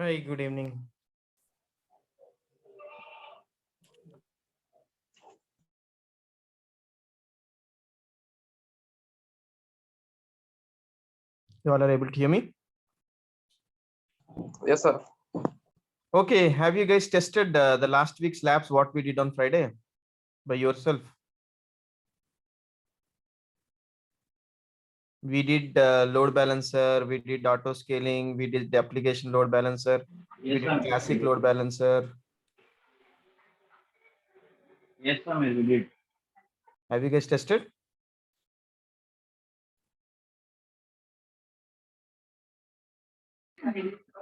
Hi, good evening. You all are able to hear me? Yes, sir. Okay, have you guys tested the last week's labs, what we did on Friday by yourself? We did load balancer, we did auto scaling, we did the application load balancer, we Yes, did sir. classic load balancer. Yes, sir, we did. Have you guys tested?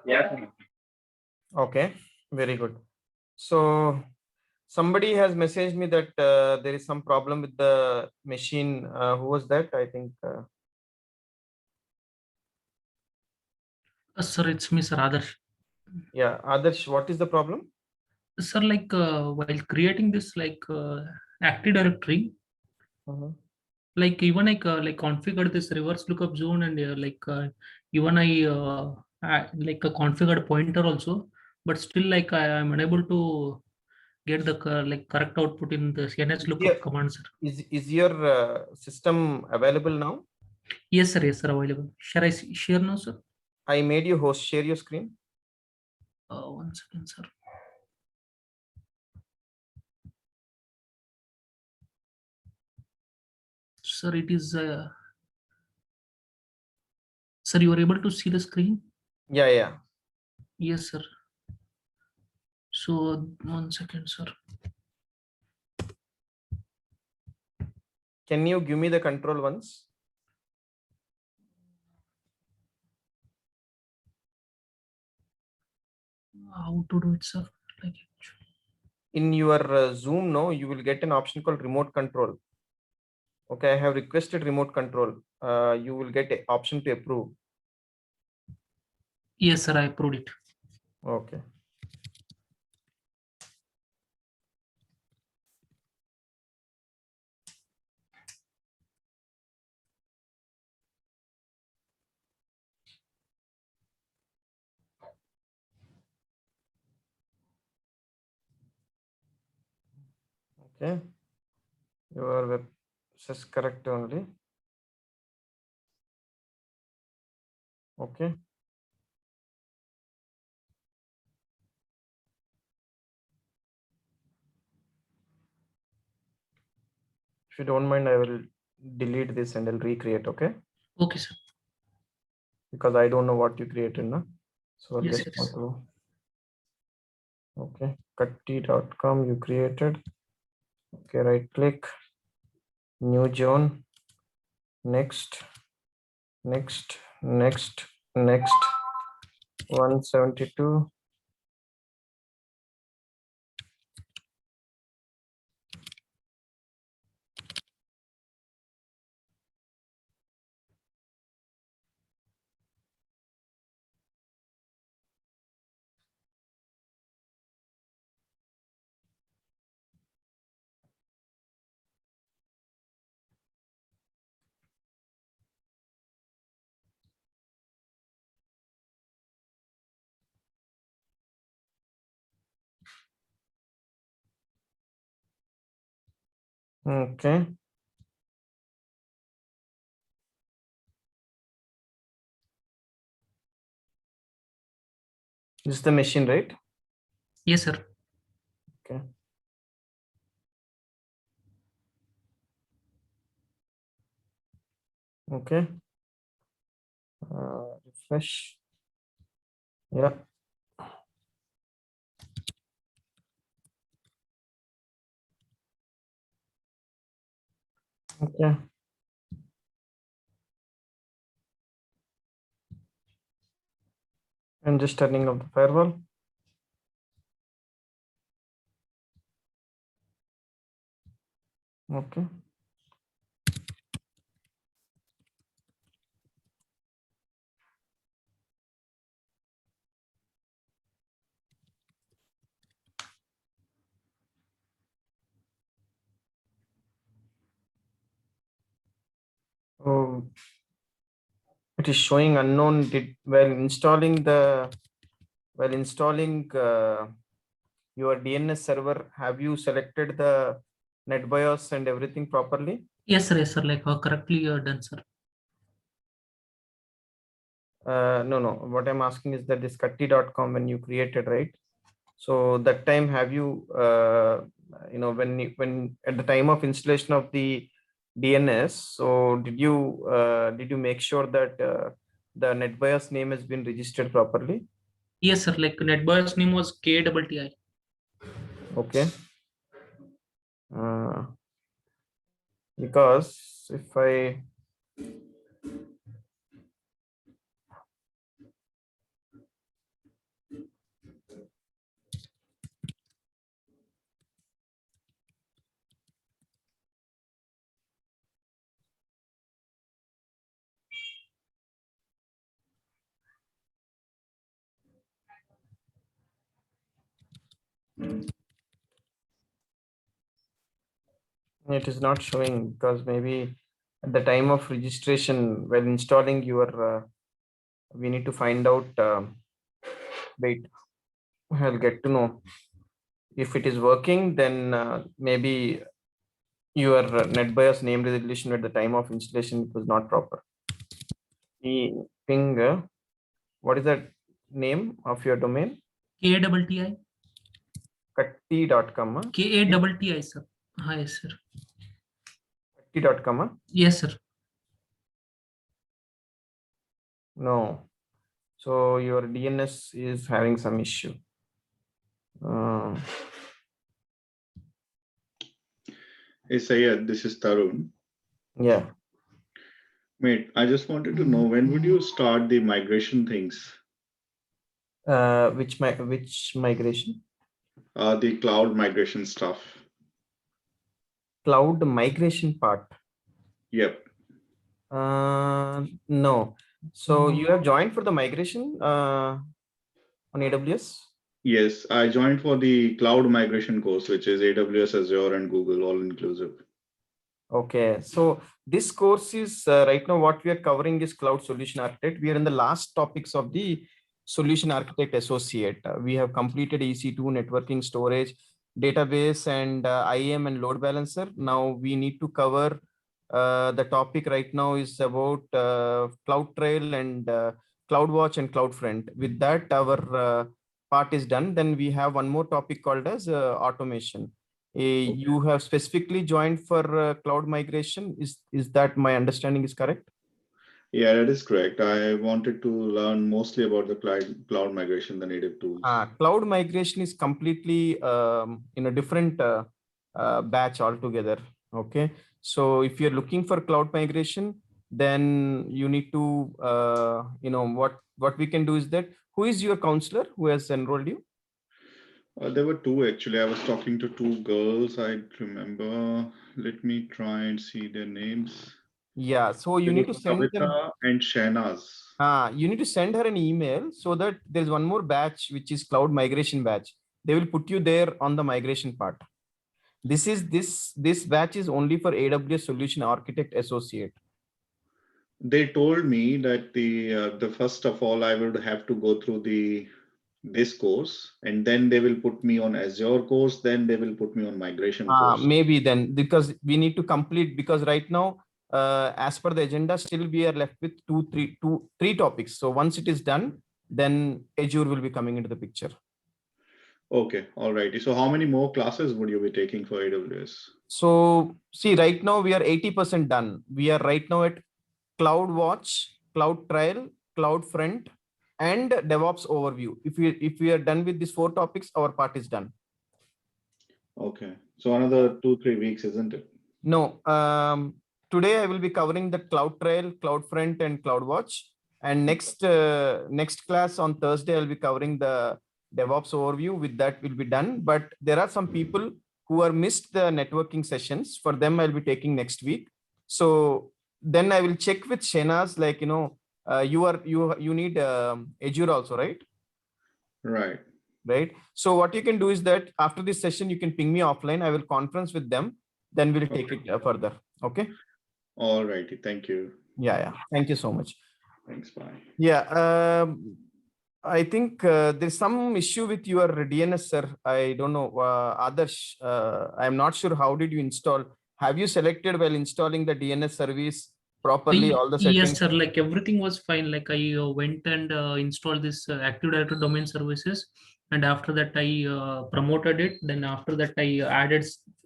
Yes, sir. Okay, very good. So somebody has messaged me that there is some problem with the machine. Who was that? I think. Sir, it's me, Sir Adarsh. Yeah, Adarsh, what is the problem? Sir, while creating this Active Directory, Mhm. even I configured this reverse lookup zone and even I configured pointer also, but still I am unable to get the correct output in the CNS Is lookup your, command, sir. is your system available now? Yes, sir, available. Shall I share now, sir? I made you host. Share your screen. 1 second, sir. Sir, it is. Sir, you are able to see the screen? Yeah, yeah. Yes, sir. So 1 second, sir. Can you give me the control once? How to do it, sir? Like In your Zoom, no, you will get an option called remote control. Okay, I have requested remote control. You will get an option to approve. yes, sir, I approved it. Okay. Okay. Your web says correct only. Okay. If you don't mind, I will delete this and I'll recreate. Okay. Okay, sir. Because I don't know what you created, no? So I'll Yes, just yes. go to. Okay. Cutty.com you created. Okay, right click, new zone, next, next, next, next, 172. Okay. This is the machine, right? Yes, sir. Okay. Okay. Refresh. Yeah. Okay. I'm just turning off the firewall. Okay. Oh, it is showing unknown. Did while installing the while installing your DNS server, have you selected the NetBIOS and everything properly? Yes, sir. Like correctly done, sir. No. What I'm asking is that this Katti.com when you created, right? So that time, have you, when at the time of installation of the DNS, so did you make sure that the NetBIOS name has been registered properly? Yes, sir. Like NetBIOS name was KTTI. Okay. Uh, because if I it is not showing because maybe at the time of registration when installing your we need to find out wait, I'll get to know if it is working, then maybe your NetBIOS name resolution at the time of installation was not proper. Ping, what is that name of your domain? KTTI. Katti.com. KTTI, sir. Hi, sir. Katti.com. Yes, sir. No. So your DNS is having some issue. Hey Sayed, this is Tarun. Yeah. Mate, I just wanted to know when would you start the migration things? Which migration? The cloud migration stuff. Cloud migration part. Yep. No. So you have joined for the migration on AWS? Yes, I joined for the cloud migration course, which is AWS, Azure, and Google all inclusive. Okay, so this course is right now what we are covering is Cloud Solution Architect. We are in the last topics of the Solution Architect Associate. We have completed EC2, networking, storage, database, and IAM and load balancer. Now we need to cover the topic right now is about CloudTrail and CloudWatch and CloudFront. With that, our part is done. Then we have one more topic called as automation. You have specifically joined for cloud migration. Is that my understanding is correct? Yeah, that is correct. I wanted to learn mostly about the cloud migration, the native tools. Cloud migration is completely in a different batch altogether. Okay, so if you're looking for cloud migration, then you need to what we can do is that who is your counselor who has enrolled you? There were two actually. I was talking to two girls. I remember. Let me try and see their names. Yeah, so you need to send them. Kavita and Shahnaz. You need to send her an email so that there's one more batch which is cloud migration batch. They will put you there on the migration part. This batch is only for AWS Solution Architect Associate. They told me that the first of all I would have to go through this course, and then they will put me on Azure course, then they will put me on migration course. Maybe then, because we need to complete, because right now as per the agenda still we are left with three topics. So once it is done, then Azure will be coming into the picture. Okay, all righty. So how many more classes would you be taking for AWS? So see, right now we are 80% done. We are right now at CloudWatch, CloudTrail, CloudFront, and DevOps overview. If we are done with these 4 topics, our part is done. Okay, so another 2-3 weeks, isn't it? No. Today I will be covering the CloudTrail, CloudFront, and CloudWatch. And next class on Thursday I'll be covering the DevOps overview. With that will be done. But there are some people who are missed the networking sessions. For them I'll be taking next week. So then I will check with Shahnaz, like you need Azure also, right? Right. So what you can do is that after this session you can ping me offline. I will conference with them. Then we'll take it further. Okay. All righty. Thank you. Yeah. Thank you so much. Thanks. Bye. Yeah. I think there's some issue with your DNS, sir. I don't know, Adarsh. I'm not sure how did you install. Have you selected while installing the DNS service properly all the settings? Yes, sir. Like everything was fine. Like I went and installed this Active Directory domain services, and after that I promoted it. Then after that I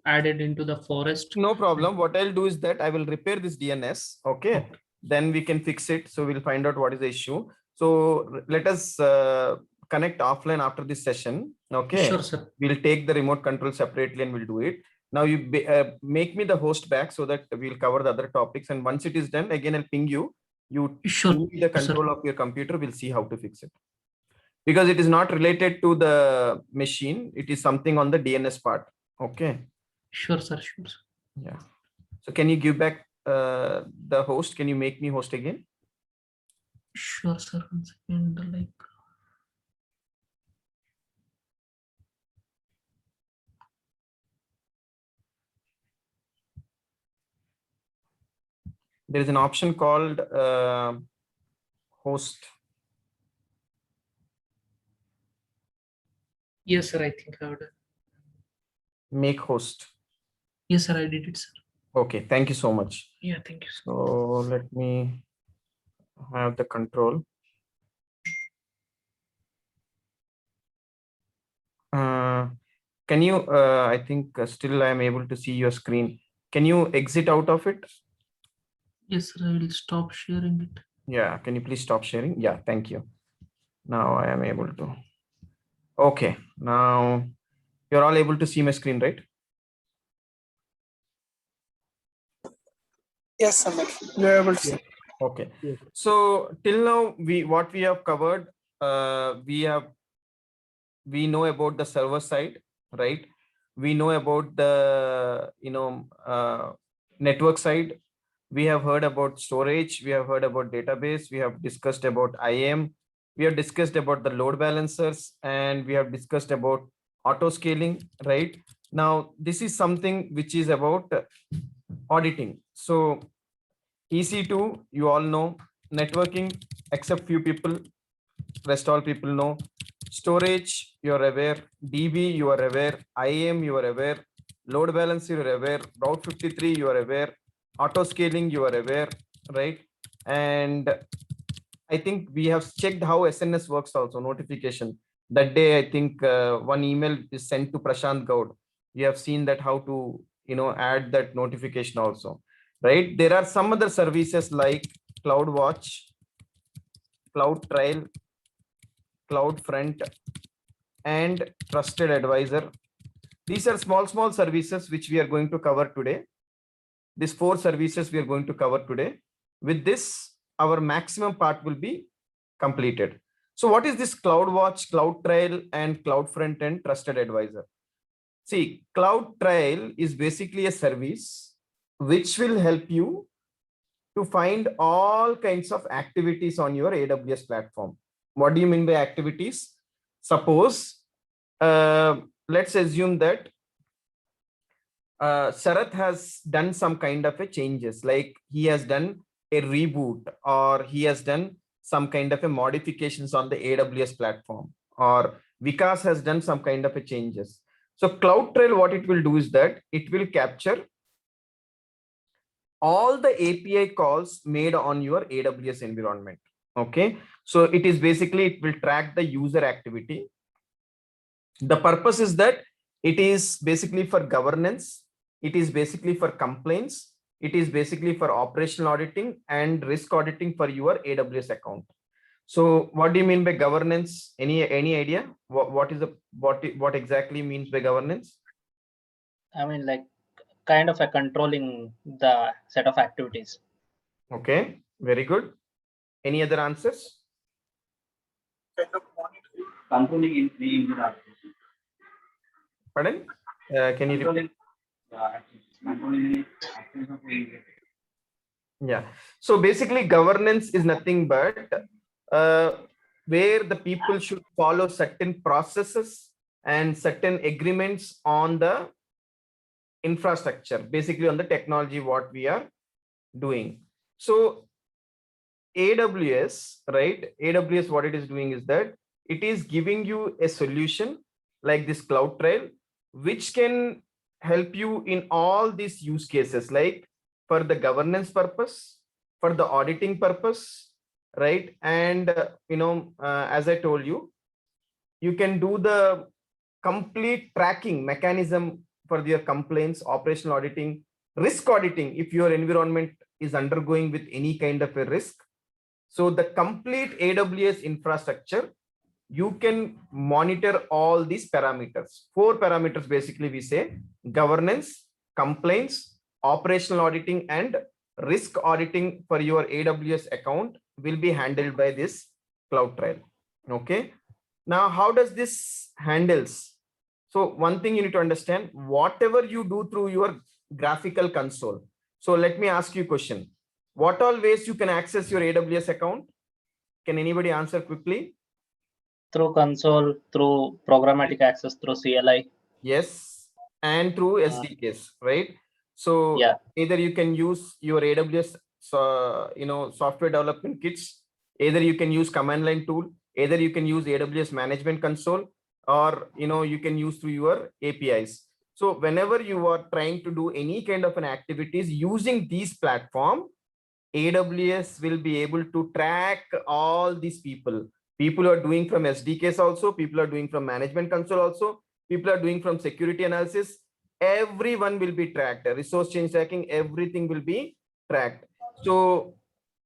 added into the forest. No problem. What I'll do is that I will repair this DNS. Okay. Then we can fix it. So we'll find out what is the issue. So let us connect offline after this session. Okay. Sure, sir. We'll take the remote control separately and we'll do it. Now you make me the host back so that we'll cover the other topics. And once it is done, again, I'll ping you. You Sure, give me the sir. control of your computer. We'll see how to fix it. Because it is not related to the machine. It is something on the DNS part. Okay. Sure, sir. Sure, sir. Yeah. So can you give back the host? Can you make me host again? Sure, sir. 1 second. Like. There is an option called host. Yes, sir. I think I would. Make host. Yes, sir. I did it, sir. Okay. Thank you so much. Yeah, thank you, sir. So let me have the control. Can you, I think still I am able to see your screen. Can you exit out of it? Yes, sir. I will stop sharing it. Yeah. Can you please stop sharing? Yeah. Thank you. Now I am able to. Okay. Now you're all able to see my screen, right? Yes, Samir. You're able to see. Okay. So till now, what we have covered, we know about the server side, right? We know about the network side. We have heard about storage. We have heard about database. We have discussed about IAM. We have discussed about the load balancers, and we have discussed about auto scaling, right? Now, this is something which is about auditing. So EC2, you all know. Networking, except few people, rest all people know. Storage, you are aware. DB, you are aware. IAM, you are aware. Load balancer, you are aware. Route 53, you are aware. Auto scaling, you are aware, right? And I think we have checked how SNS works also, notification. That day, I think one email is sent to Prashant Gaud. You have seen that how to, add that notification also, right? There are some other services like CloudWatch, CloudTrail, CloudFront, and Trusted Advisor. These are small services which we are going to cover today. These 4 services we are going to cover today. With this, our maximum part will be completed. So what is this CloudWatch, CloudTrail, and CloudFront and Trusted Advisor? See, CloudTrail is basically a service which will help you to find all kinds of activities on your AWS platform. What do you mean by activities? Suppose, let's assume that Sharath has done some kind of a changes, like he has done a reboot, or he has done some kind of a modifications on the AWS platform, or Vikas has done some kind of a changes. So CloudTrail, what it will do is that it will capture all the API calls made on your AWS environment. Okay. So it is basically, it will track the user activity. The purpose is that it is basically for governance. It is basically for complaints. It is basically for operational auditing and risk auditing for your AWS account. So what do you mean by governance? Any idea? What exactly means by governance? I mean, like kind of a controlling the set of activities. Okay, very good. Any other answers? Kind of monitoring. Controlling in the user. Pardon? Can you repeat? Yeah. So basically, governance is nothing but where the people should follow certain processes and certain agreements on the infrastructure, basically on the technology what we are doing. So AWS, right? AWS, what it is doing is that it is giving you a solution like this CloudTrail, which can help you in all these use cases, like for the governance purpose, for the auditing purpose, right? And as I told you, you can do the complete tracking mechanism for your complaints, operational auditing, risk auditing if your environment is undergoing with any kind of a risk. So the complete AWS infrastructure, you can monitor all these parameters. 4 parameters basically we say: governance, complaints, operational auditing, and risk auditing for your AWS account will be handled by this CloudTrail. Okay. Now, how does this handles? So one thing you need to understand, whatever you do through your graphical console. So let me ask you a question. What all ways you can access your AWS account? Can anybody answer quickly? Through console, through programmatic access, through CLI. Yes, and through SDKs, right? So Yeah. either you can use your AWS, software development kits. Either you can use command line tool. Either you can use AWS management console, or you can use through your APIs. So whenever you are trying to do any kind of an activities using these platform, AWS will be able to track all these people. People are doing from SDKs also, people are doing from management console also, people are doing from security analysis. Everyone will be tracked. Resource change tracking, everything will be tracked. So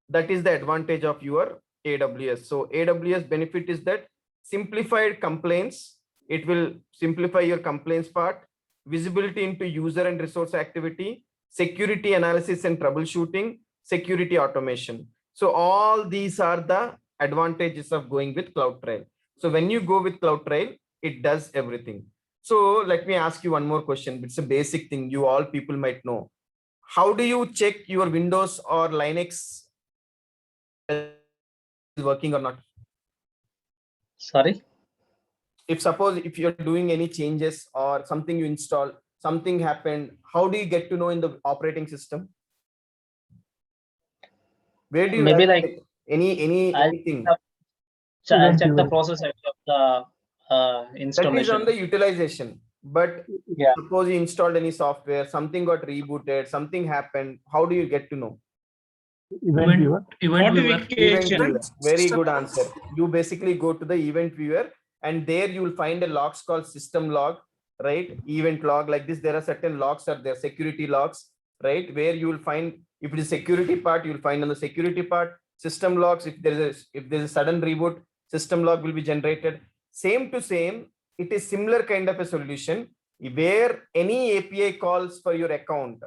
that is the advantage of your AWS. So AWS benefit is that simplified complaints. It will simplify your complaints part, visibility into user and resource activity, security analysis and troubleshooting, security automation. So all these are the advantages of going with CloudTrail. So when you go with CloudTrail, it does everything. So let me ask you one more question. It's a basic thing you all people might know. How do you check your Windows or Linux is working or not? Sorry? If suppose if you're doing any changes or something you install, something happened, how do you get to know in the operating system? Where do you Maybe like like anything? I'll check the process of the That is installation. on the utilization. But Yeah. suppose you installed any software, something got rebooted, something happened, how do you get to know? Event viewer. Event viewer. Very good answer. You basically go to the event viewer, and there you will find a logs called system log, right? Event log like this. There are certain logs, are there security logs, right? Where you will find, if it is security part, you will find on the security part. System logs, if there is a sudden reboot, system log will be generated. Same to same, it is similar kind of a solution where any API calls for your account,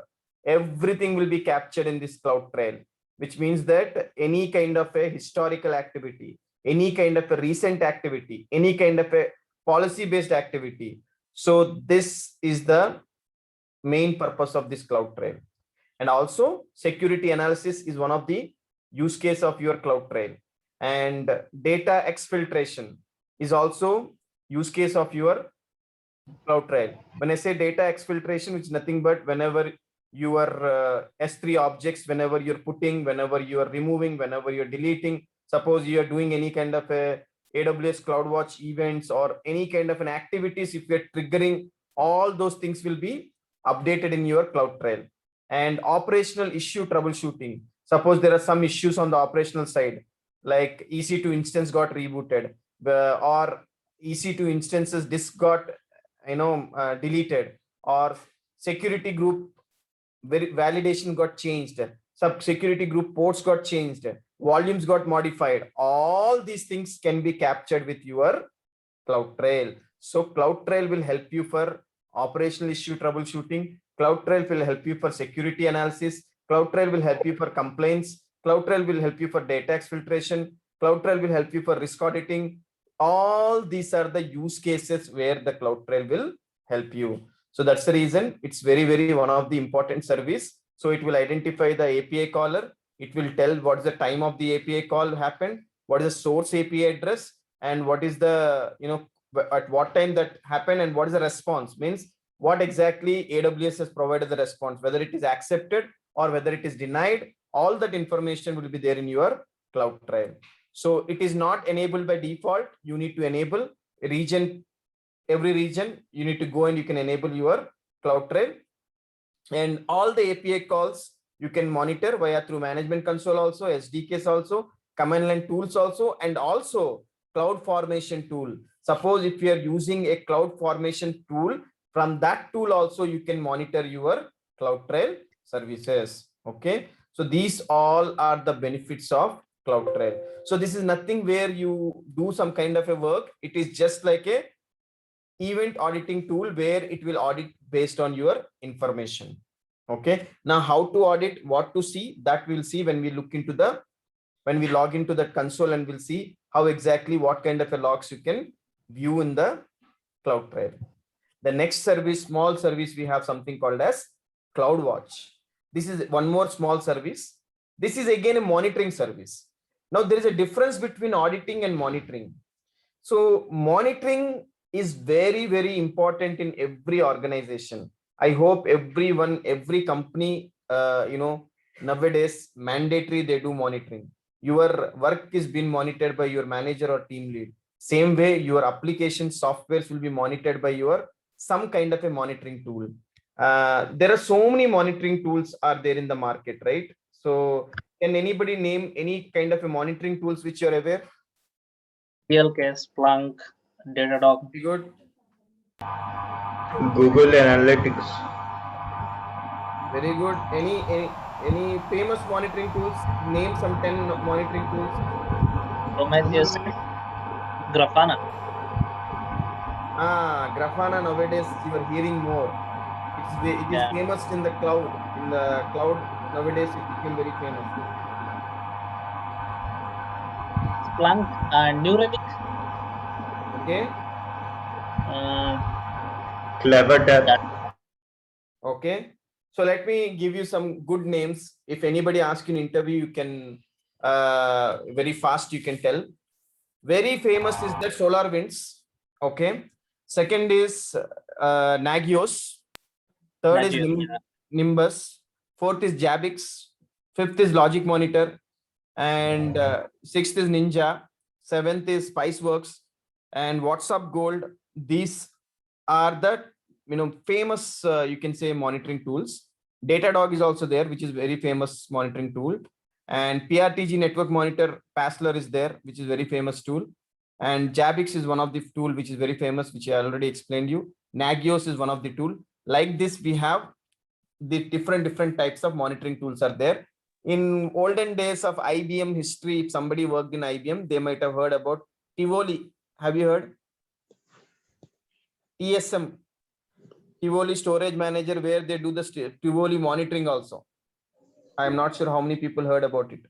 everything will be captured in this CloudTrail, which means that any kind of a historical activity, any kind of a recent activity, any kind of a policy-based activity. So this is the main purpose of this CloudTrail. And also security analysis is one of the use case of your CloudTrail. And data exfiltration is also use case of your CloudTrail. When I say data exfiltration, it's nothing but whenever your S3 objects, whenever you're putting, whenever you are removing, whenever you're deleting, suppose you are doing any kind of a AWS CloudWatch events or any kind of an activities, if you're triggering, all those things will be updated in your CloudTrail. And operational issue troubleshooting. Suppose there are some issues on the operational side, like EC2 instance got rebooted, or EC2 instances disk got deleted, or security group validation got changed, sub security group ports got changed, volumes got modified. All these things can be captured with your CloudTrail. So CloudTrail will help you for operational issue troubleshooting. CloudTrail will help you for security analysis. CloudTrail will help you for complaints. CloudTrail will help you for data exfiltration. CloudTrail will help you for risk auditing. All these are the use cases where the CloudTrail will help you. So that's the reason it's very, very one of the important service. So it will identify the API caller. It will tell what's the time of the API call happened, what is the source API address, and what is the, at what time that happened, and what is the response, means what exactly AWS has provided the response, whether it is accepted or whether it is denied. All that information will be there in your CloudTrail. So it is not enabled by default. You need to enable region, every region, you need to go and you can enable your CloudTrail. And all the API calls you can monitor via through management console also, SDKs also, command line tools also, and also cloud formation tool. Suppose if you are using a cloud formation tool, from that tool also you can monitor your CloudTrail services. Okay, so these all are the benefits of CloudTrail. So this is nothing where you do some kind of a work. It is just like a event auditing tool where it will audit based on your information. Okay, now how to audit, what to see, that we'll see when we look into the, when we log into the console, and we'll see how exactly what kind of a logs you can view in the CloudTrail. The next service, small service, we have something called as CloudWatch. This is one more small service. This is again a monitoring service. Now there is a difference between auditing and monitoring. So monitoring is very, very important in every organization. I hope everyone, every company, nowadays mandatory they do monitoring. Your work is being monitored by your manager or team lead. Same way, your application softwares will be monitored by your some kind of a monitoring tool. There are so many monitoring tools are there in the market, right? So can anybody name any kind of a monitoring tools which you're aware? PLK, Splunk, Datadog. Very good. Google Analytics. Very good. Any famous monitoring tools? Name some 10 monitoring tools. Prometheus, Grafana. Grafana nowadays you are hearing more. It is Yeah. famous in the cloud. In the cloud nowadays it became very famous. Splunk and New Relic. Okay. Clever Tap. Okay. So let me give you some good names. If anybody asks you in interview, you can very fast you can tell. Very famous is the SolarWinds. Okay. Second is Nagios. Third is Nagios, yeah. Nimbus. Fourth is Jabix. Fifth is Logic Monitor. And sixth is Ninja. Seventh is Spiceworks. And WhatsUp Gold. These are the famous you can say monitoring tools. Datadog is also there, which is very famous monitoring tool. And PRTG Network Monitor, Passler is there, which is very famous tool. And Jabix is one of the tool which is very famous, which I already explained you. Nagios is one of the tool. Like this, we have the different types of monitoring tools are there. In olden days of IBM history, if somebody worked in IBM, they might have heard about Tivoli. Have you heard? TSM, Tivoli Storage Manager, where they do the Tivoli monitoring also. I am not sure how many people heard about it.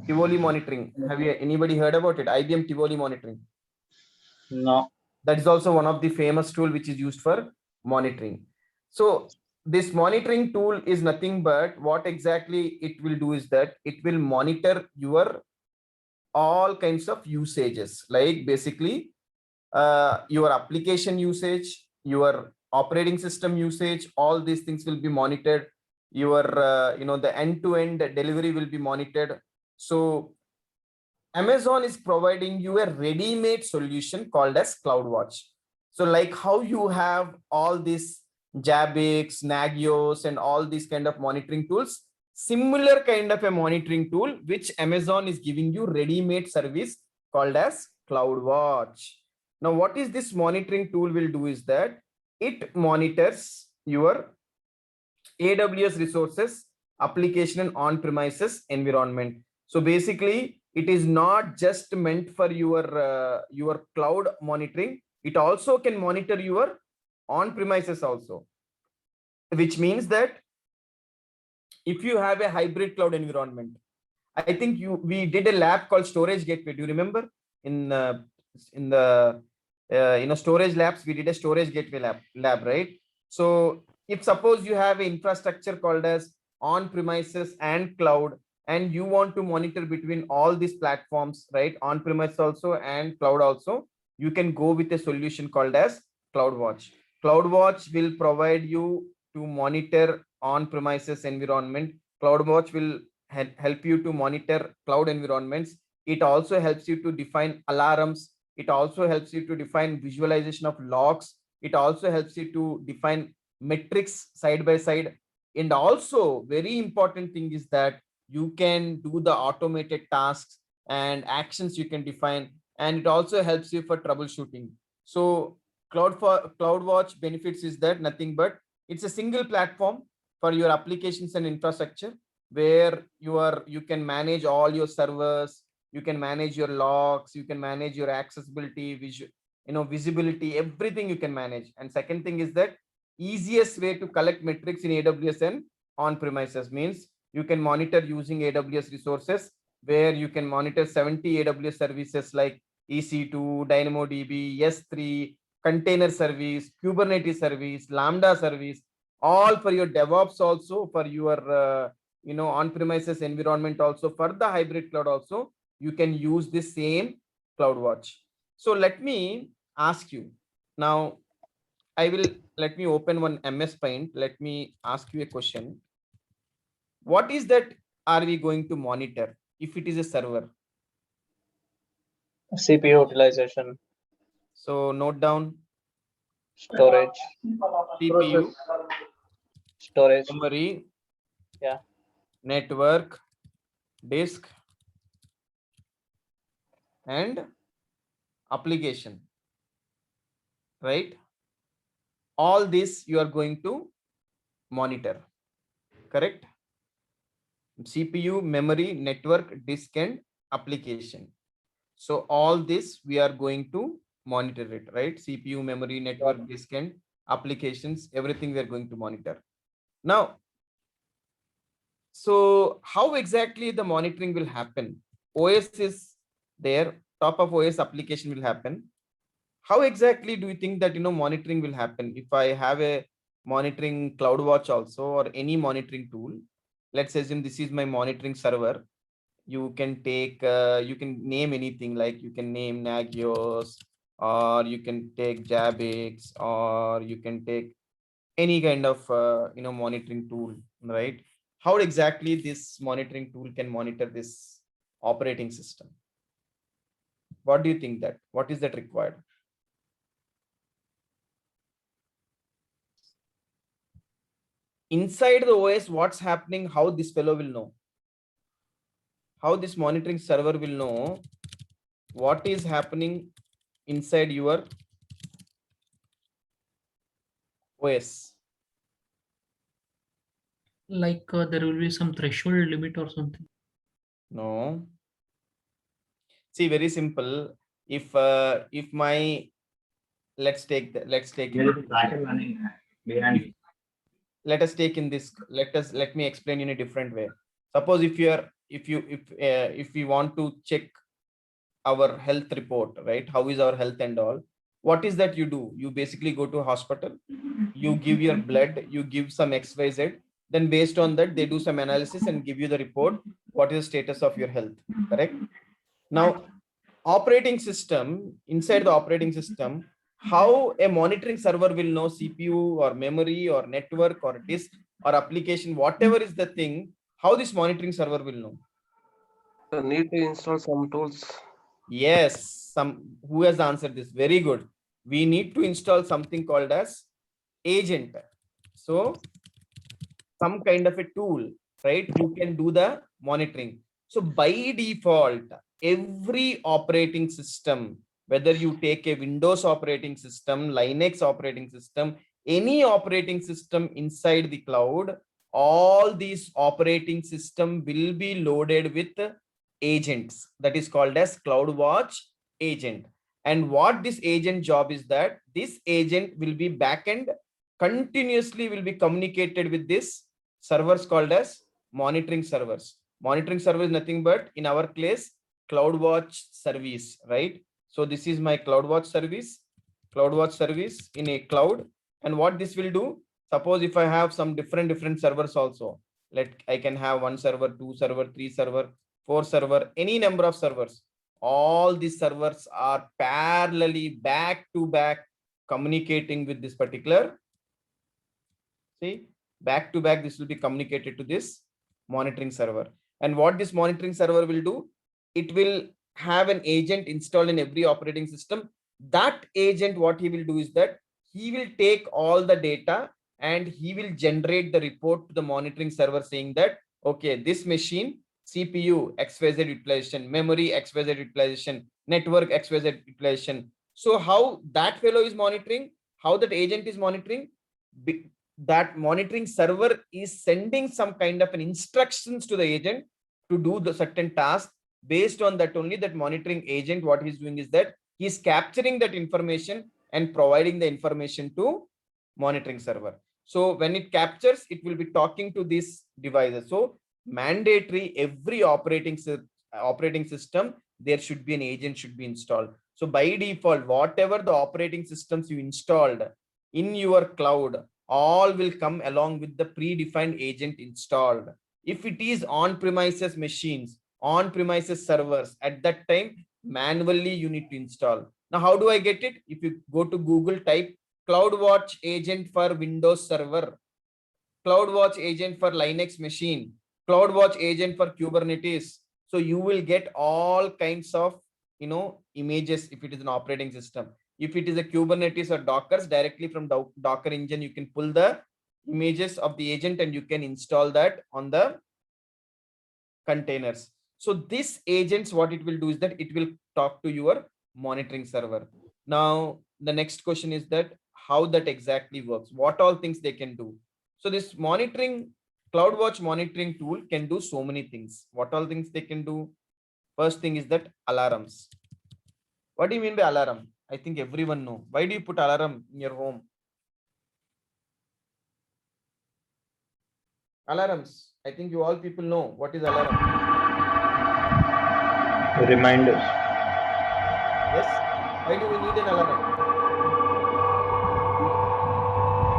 Tivoli monitoring. Have you anybody heard about it? IBM Tivoli monitoring. No. That is also one of the famous tool which is used for monitoring. So this monitoring tool is nothing but what exactly it will do is that it will monitor your all kinds of usages, like basically your application usage, your operating system usage, all these things will be monitored. Your the end-to-end delivery will be monitored. So Amazon is providing you a ready-made solution called as CloudWatch. So like how you have all these Jabix, Nagios, and all these kind of monitoring tools, similar kind of a monitoring tool which Amazon is giving you ready-made service called as CloudWatch. Now what is this monitoring tool will do is that it monitors your AWS resources, application, and on-premises environment. So basically it is not just meant for your cloud monitoring. It also can monitor your on-premises also, which means that if you have a hybrid cloud environment, I think we did a lab called Storage Gateway. Do you remember in the storage labs, we did a Storage Gateway lab, right? So if suppose you have an infrastructure called as on-premises and cloud, and you want to monitor between all these platforms, right? On-premise also and cloud also, you can go with a solution called as CloudWatch. CloudWatch will provide you to monitor on-premises environment. CloudWatch will help you to monitor cloud environments. It also helps you to define alarms. It also helps you to define visualization of logs. It also helps you to define metrics side by side. And also very important thing is that you can do the automated tasks and actions you can define. And it also helps you for troubleshooting. So CloudWatch benefits is that nothing but it's a single platform for your applications and infrastructure, where you can manage all your servers, you can manage your logs, you can manage your accessibility, visibility, everything you can manage. And second thing is that easiest way to collect metrics in AWS and on premises means you can monitor using AWS resources, where you can monitor 70 AWS services like EC2, DynamoDB, S3, container service, Kubernetes service, Lambda service, all for your DevOps, also for your on-premises environment, also for the hybrid cloud also, you can use this same CloudWatch. So let me ask you now, let me open one MS Paint. Let me ask you a question. What is that are we going to monitor if it is a server? CPU utilization, So note down storage, CPU, storage, memory, yeah, network, disk, and application, right? All this you are going to monitor, correct? CPU, memory, network, disk, and application. So all this we are going to monitor it, right? CPU, memory, network, disk, and applications, everything we are going to monitor. Now, so how exactly the monitoring will happen? OS is there, top of OS application will happen. How exactly do you think that monitoring will happen? If I have a monitoring CloudWatch also, or any monitoring tool, let's assume this is my monitoring server. You can take you can name anything, like you can name Nagios, or you can take Zabbix, or you can take any kind of monitoring tool, right? How exactly this monitoring tool can monitor this operating system? What do you think that? What is that required? Inside the OS, what's happening? How this fellow will know? How this monitoring server will know what is happening inside your OS? Like there will be some threshold limit or something. No. See, very simple. If my let's take let us take in this, let me explain in a different way. Suppose if we want to check our health report, right? How is our health and all? What is that you do? You basically go to a hospital, you give your blood, you give some XYZ, then based on that they do some analysis and give you the report, what is the status of your health, correct? Now, operating system, inside the operating system, how a monitoring server will know CPU or memory or network or disk or application, whatever is the thing, how this monitoring server will know? So need to install some tools. Yes, who has answered this? Very good. We need to install something called as agent. So some kind of a tool, right, who can do the monitoring. So by default, every operating system, whether you take a Windows operating system, Linux operating system, any operating system inside the cloud, all these operating system will be loaded with agents. That is called as CloudWatch agent. And what this agent job is, that this agent will be backend, continuously will be communicated with this servers called as monitoring servers. Monitoring server is nothing but, in our case, CloudWatch service, right? So this is my CloudWatch service in a cloud. And what this will do, suppose if I have some different servers also, I can have 1 server, 2 server, 3 server, 4 server, any number of servers. All these servers are parallelly back to back communicating with this particular, see, back to back, this will be communicated to this monitoring server. And what this monitoring server will do, it will have an agent installed in every operating system. That agent, what he will do is that he will take all the data and he will generate the report to the monitoring server saying that, okay, this machine, CPU XYZ utilization, memory XYZ utilization, network XYZ utilization. So how that fellow is monitoring, how that agent is monitoring, that monitoring server is sending some kind of an instructions to the agent to do the certain task. Based on that only, that monitoring agent, what he's doing is that he's capturing that information and providing the information to monitoring server. So when it captures, it will be talking to these devices. So mandatory, every operating system, there should be an agent should be installed. So by default, whatever the operating systems you installed in your cloud, all will come along with the predefined agent installed. If it is on-premises machines, on-premises servers, at that time, manually you need to install. Now, how do I get it? If you go to Google, type CloudWatch agent for Windows Server, CloudWatch agent for Linux machine, CloudWatch agent for Kubernetes. So you will get all kinds of, images if it is an operating system. If it is a Kubernetes or Dockers, directly from Docker engine, you can pull the images of the agent and you can install that on the containers. So this agents, what it will do is that it will talk to your monitoring server. Now, the next question is that how that exactly works, what all things they can do. So this monitoring, CloudWatch monitoring tool can do so many things. What all things they can do? First thing is that alarms. What do you mean by alarm? I think everyone know. Why do you put alarm in your home? Alarms. I think you all people know what is alarm. Reminders. Yes. Why do we need an alarm?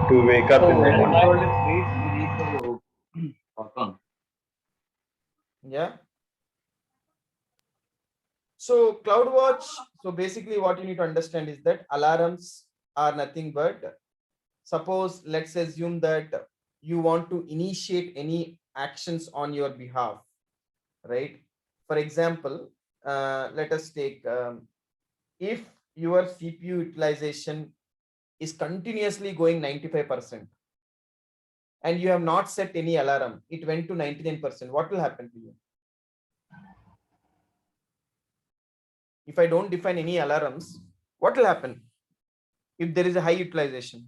To wake up in the morning. Yeah. So CloudWatch, so basically what you need to understand is that alarms are nothing but, suppose let's assume that you want to initiate any actions on your behalf, right? For example, let us take, if your CPU utilization is continuously going 95% and you have not set any alarm, it went to 99%, what will happen to you? If I don't define any alarms, what will happen if there is a high utilization?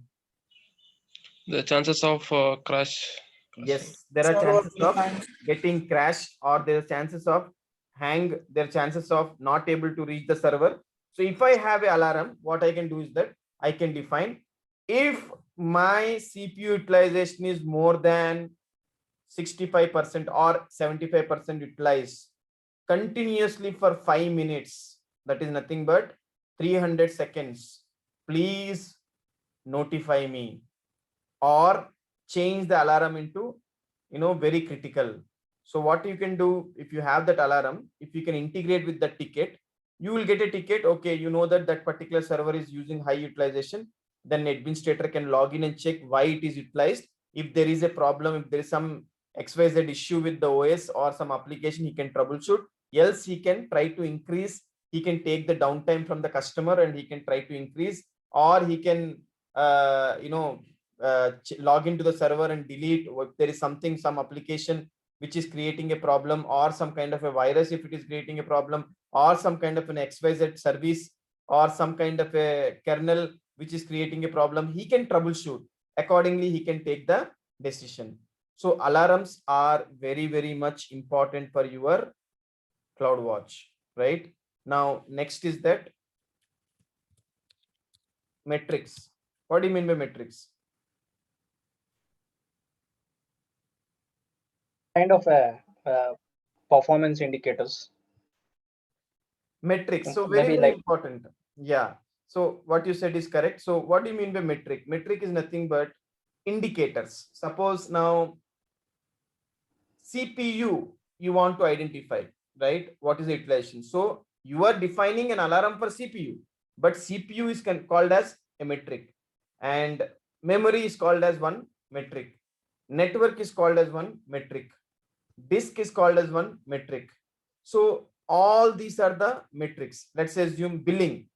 The chances of crash. Yes, there are chances of getting crash, or there are chances of hang, there are chances of not able to reach the server. So if I have an alarm, what I can do is that I can define, if my CPU utilization is more than 65% or 75% utilized continuously for 5 minutes, that is nothing but 300 seconds, please notify me, or change the alarm into, very critical. So what you can do, if you have that alarm, if you can integrate with the ticket, you will get a ticket. Okay, you know that that particular server is using high utilization. Then administrator can log in and check why it is utilized. If there is a problem, if there is some XYZ issue with the OS or some application, he can troubleshoot. Else he can try to increase, he can take the downtime from the customer and he can try to increase, or he can log into the server and delete if there is something, some application which is creating a problem, or some kind of a virus if it is creating a problem, or some kind of an XYZ service, or some kind of a kernel which is creating a problem. He can troubleshoot accordingly, he can take the decision. So alarms are very, very much important for your CloudWatch, right? Now next is that metrics. What do you mean by metrics? Kind of performance indicators. Metrics. So very, Maybe very like, important. Yeah. So what you said is correct. So what do you mean by metric? Metric is nothing but indicators. Suppose now CPU you want to identify, right? What is the utilization? So you are defining an alarm for CPU, but CPU is called as a metric, and memory is called as one metric. Network is called as one metric. Disk is called as one metric. So all these are the metrics. Let's assume billing.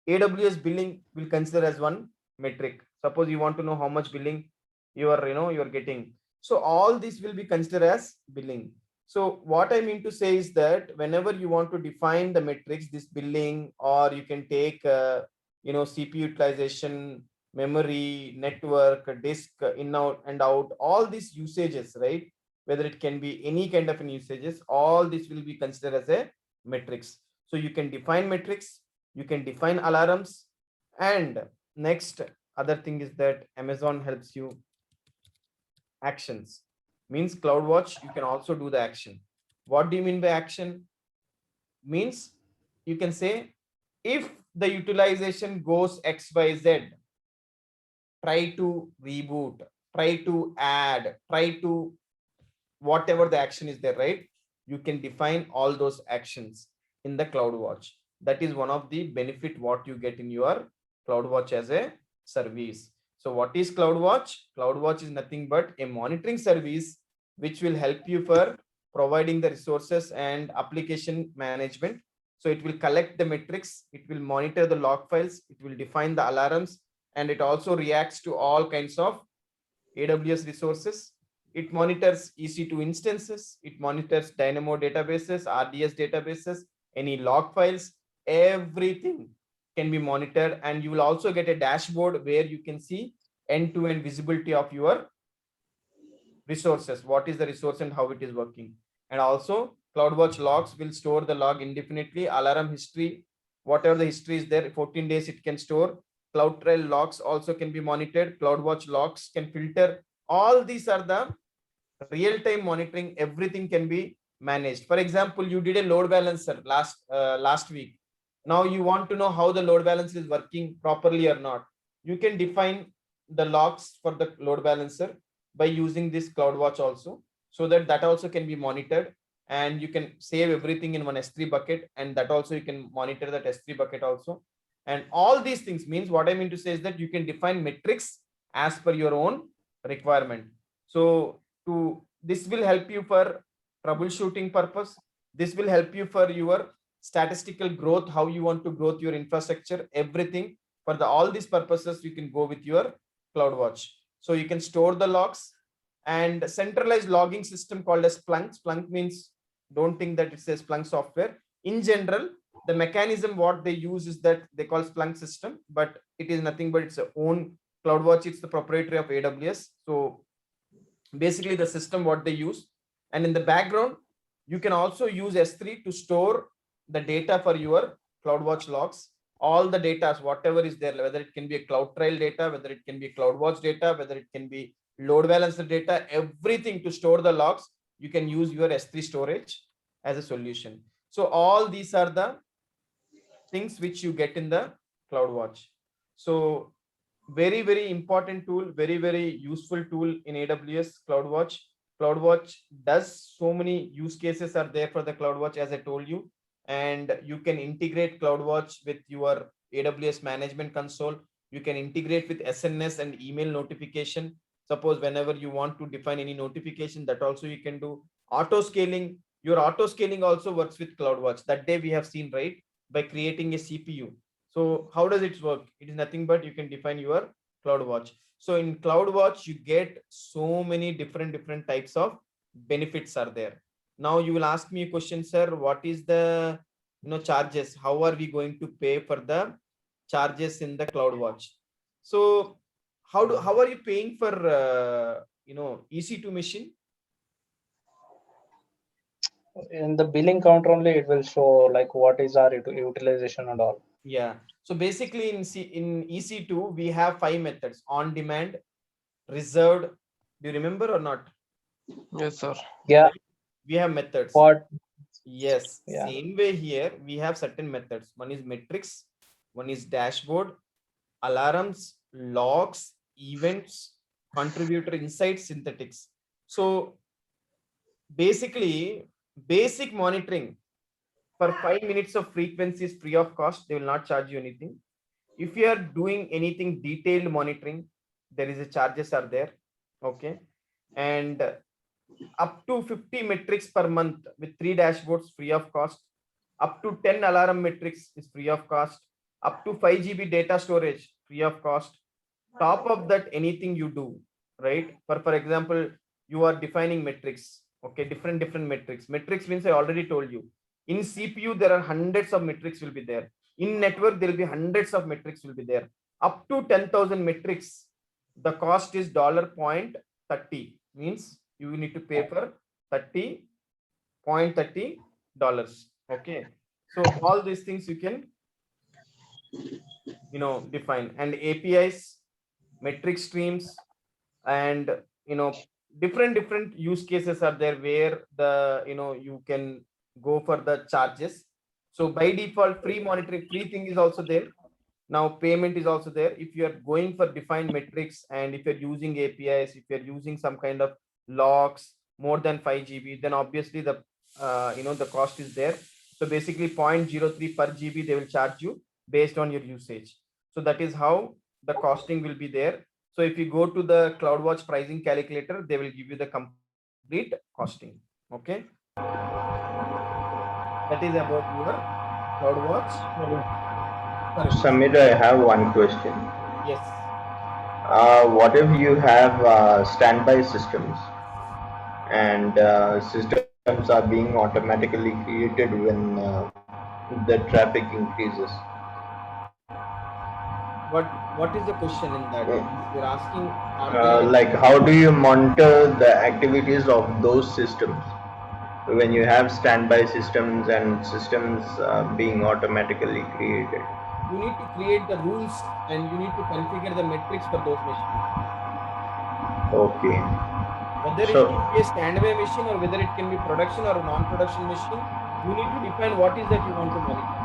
AWS billing will consider as one metric. Suppose you want to know how much billing you are getting. So all this will be considered as billing. So what I mean to say is that whenever you want to define the metrics, this billing, or you can take CPU utilization, memory, network, disk, in out and out, all these usages, right? Whether it can be any kind of usages, all this will be considered as a metrics. So you can define metrics, you can define alarms, and next other thing is that Amazon helps you actions. Means CloudWatch, you can also do the action. What do you mean by action? Means you can say if the utilization goes XYZ, try to reboot, try to add, try to whatever the action is there, right? You can define all those actions in the CloudWatch. That is one of the benefit what you get in your CloudWatch as a service. So what is CloudWatch? CloudWatch is nothing but a monitoring service which will help you for providing the resources and application management. So it will collect the metrics, it will monitor the log files, it will define the alarms, and it also reacts to all kinds of AWS resources. It monitors EC2 instances, it monitors Dynamo databases, RDS databases, any log files, everything can be monitored, and you will also get a dashboard where you can see end-to-end visibility of your resources, what is the resource and how it is working. And also CloudWatch logs will store the log indefinitely. Alarm history, whatever the history is there, 14 days it can store. CloudTrail logs also can be monitored. CloudWatch logs can filter. All these are the real-time monitoring. Everything can be managed. For example, you did a load balancer last week. Now you want to know how the load balancer is working properly or not. You can define the logs for the load balancer by using this CloudWatch also, so that also can be monitored, and you can save everything in one S3 bucket, and that also you can monitor that S3 bucket also. And all these things means, what I mean to say is that you can define metrics as per your own requirement. So this will help you for troubleshooting purpose. This will help you for your statistical growth, how you want to grow your infrastructure, everything. For all these purposes, you can go with your CloudWatch. So you can store the logs, and centralized logging system called as Splunk. Splunk means, don't think that it's a Splunk software. In general, the mechanism what they use is that they call Splunk system, but it is nothing but its own CloudWatch. It's the proprietary of AWS. So basically the system what they use, and in the background, you can also use S3 to store the data for your CloudWatch logs. All the data, whatever is there, whether it can be a CloudTrail data, whether it can be CloudWatch data, whether it can be load balancer data, everything to store the logs, you can use your S3 storage as a solution. So all these are the things which you get in the CloudWatch. So very, very important tool, very, very useful tool in AWS, CloudWatch. CloudWatch does so many use cases are there for the CloudWatch, as I told you, and you can integrate CloudWatch with your AWS management console. You can integrate with SNS and email notification. Suppose whenever you want to define any notification, that also you can do. Auto scaling, your auto scaling also works with CloudWatch. That day we have seen, right, by creating a CPU. So how does it work? It is nothing but you can define your CloudWatch. So in CloudWatch, you get so many different types of benefits are there. Now you will ask me a question, sir, what is the charges? How are we going to pay for the charges in the CloudWatch? So how are you paying for EC2 machine? In the billing counter only, it will show like what is our utilization and all. Yeah. So basically in EC2, we have 5 methods: on demand, reserved. Do you remember or not? Yes, sir. Yeah. We have methods. What? Yes. Yeah. Same way here, we have certain methods. One is metrics, one is dashboard, alarms, logs, events, contributor insights, synthetics. So basically, basic monitoring for 5 minutes of frequency is free of cost. They will not charge you anything. If you are doing anything detailed monitoring, there is a charges are there. Okay. And up to 50 metrics per month with 3 dashboards free of cost, up to 10 alarm metrics is free of cost, up to 5 GB data storage free of cost. Top of that, anything you do, right? For example, you are defining metrics, okay, different metrics. Metrics means I already told you. In CPU, there are hundreds of metrics will be there. In network, there will be hundreds of metrics will be there. Up to 10,000 metrics, the cost is $0.30, means you need to pay for $0.30. Okay, so all these things you can define, and APIs, metric streams, and different use cases are there where the you can go for the charges. So by default, free monitoring, free thing is also there. Now payment is also there. If you are going for defined metrics, and if you're using APIs, if you're using some kind of logs more than 5 GB, then obviously the the cost is there. So basically 0.03 per GB they will charge you based on your usage. So that is how the costing will be there. So if you go to the CloudWatch pricing calculator, they will give you the complete costing. Okay, that is about your CloudWatch. Samir, I have one question. Yes. What if you have standby systems and systems are being automatically created when the traffic increases? What is the question in that? You're asking, Like, how do you monitor the activities of those systems when you have standby systems and systems being automatically created? You need to create the rules and you need to configure the metrics for those machines. Okay. Whether it can be a standby machine or whether it can be production or a non-production machine, you need to define what is that you want to monitor.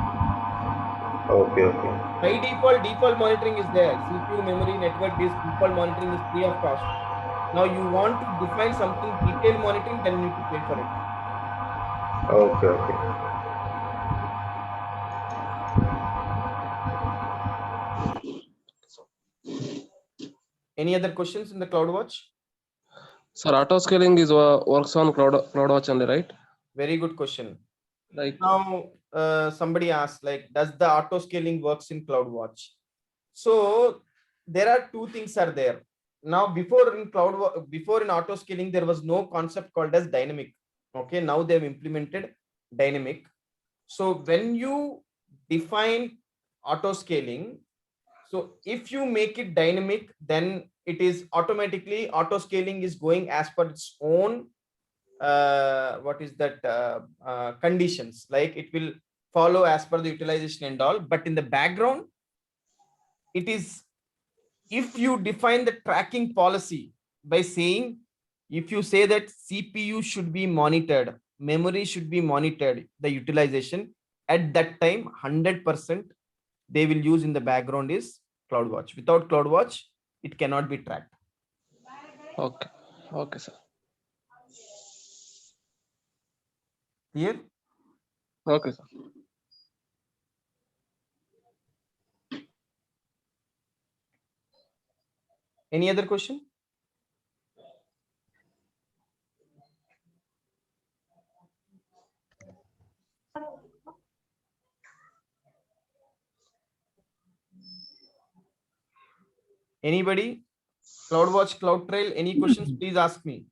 Okay. By default monitoring is there. CPU, memory, network, disk, default monitoring is free of cost. Now you want to define something detailed monitoring, then you need to pay for it. Okay. Any other questions in the CloudWatch? Sir, auto scaling is works on CloudWatch only, right? Very good question. Like Now somebody asked, like, does the auto scaling works in CloudWatch? So there are two things are there. Now before in auto scaling, there was no concept called as dynamic. Okay, now they have implemented dynamic. So when you define auto scaling, so if you make it dynamic, then it is automatically auto scaling is going as per its own conditions, like it will follow as per the utilization and all. But in the background, it is, if you define the tracking policy by saying, if you say that CPU should be monitored, memory should be monitored, the utilization at that time 100% they will use in the background is CloudWatch. Without CloudWatch, it cannot be tracked. okay, sir. Clear? Okay, sir. Any other question? Anybody? CloudWatch, CloudTrail, any questions? Please ask me.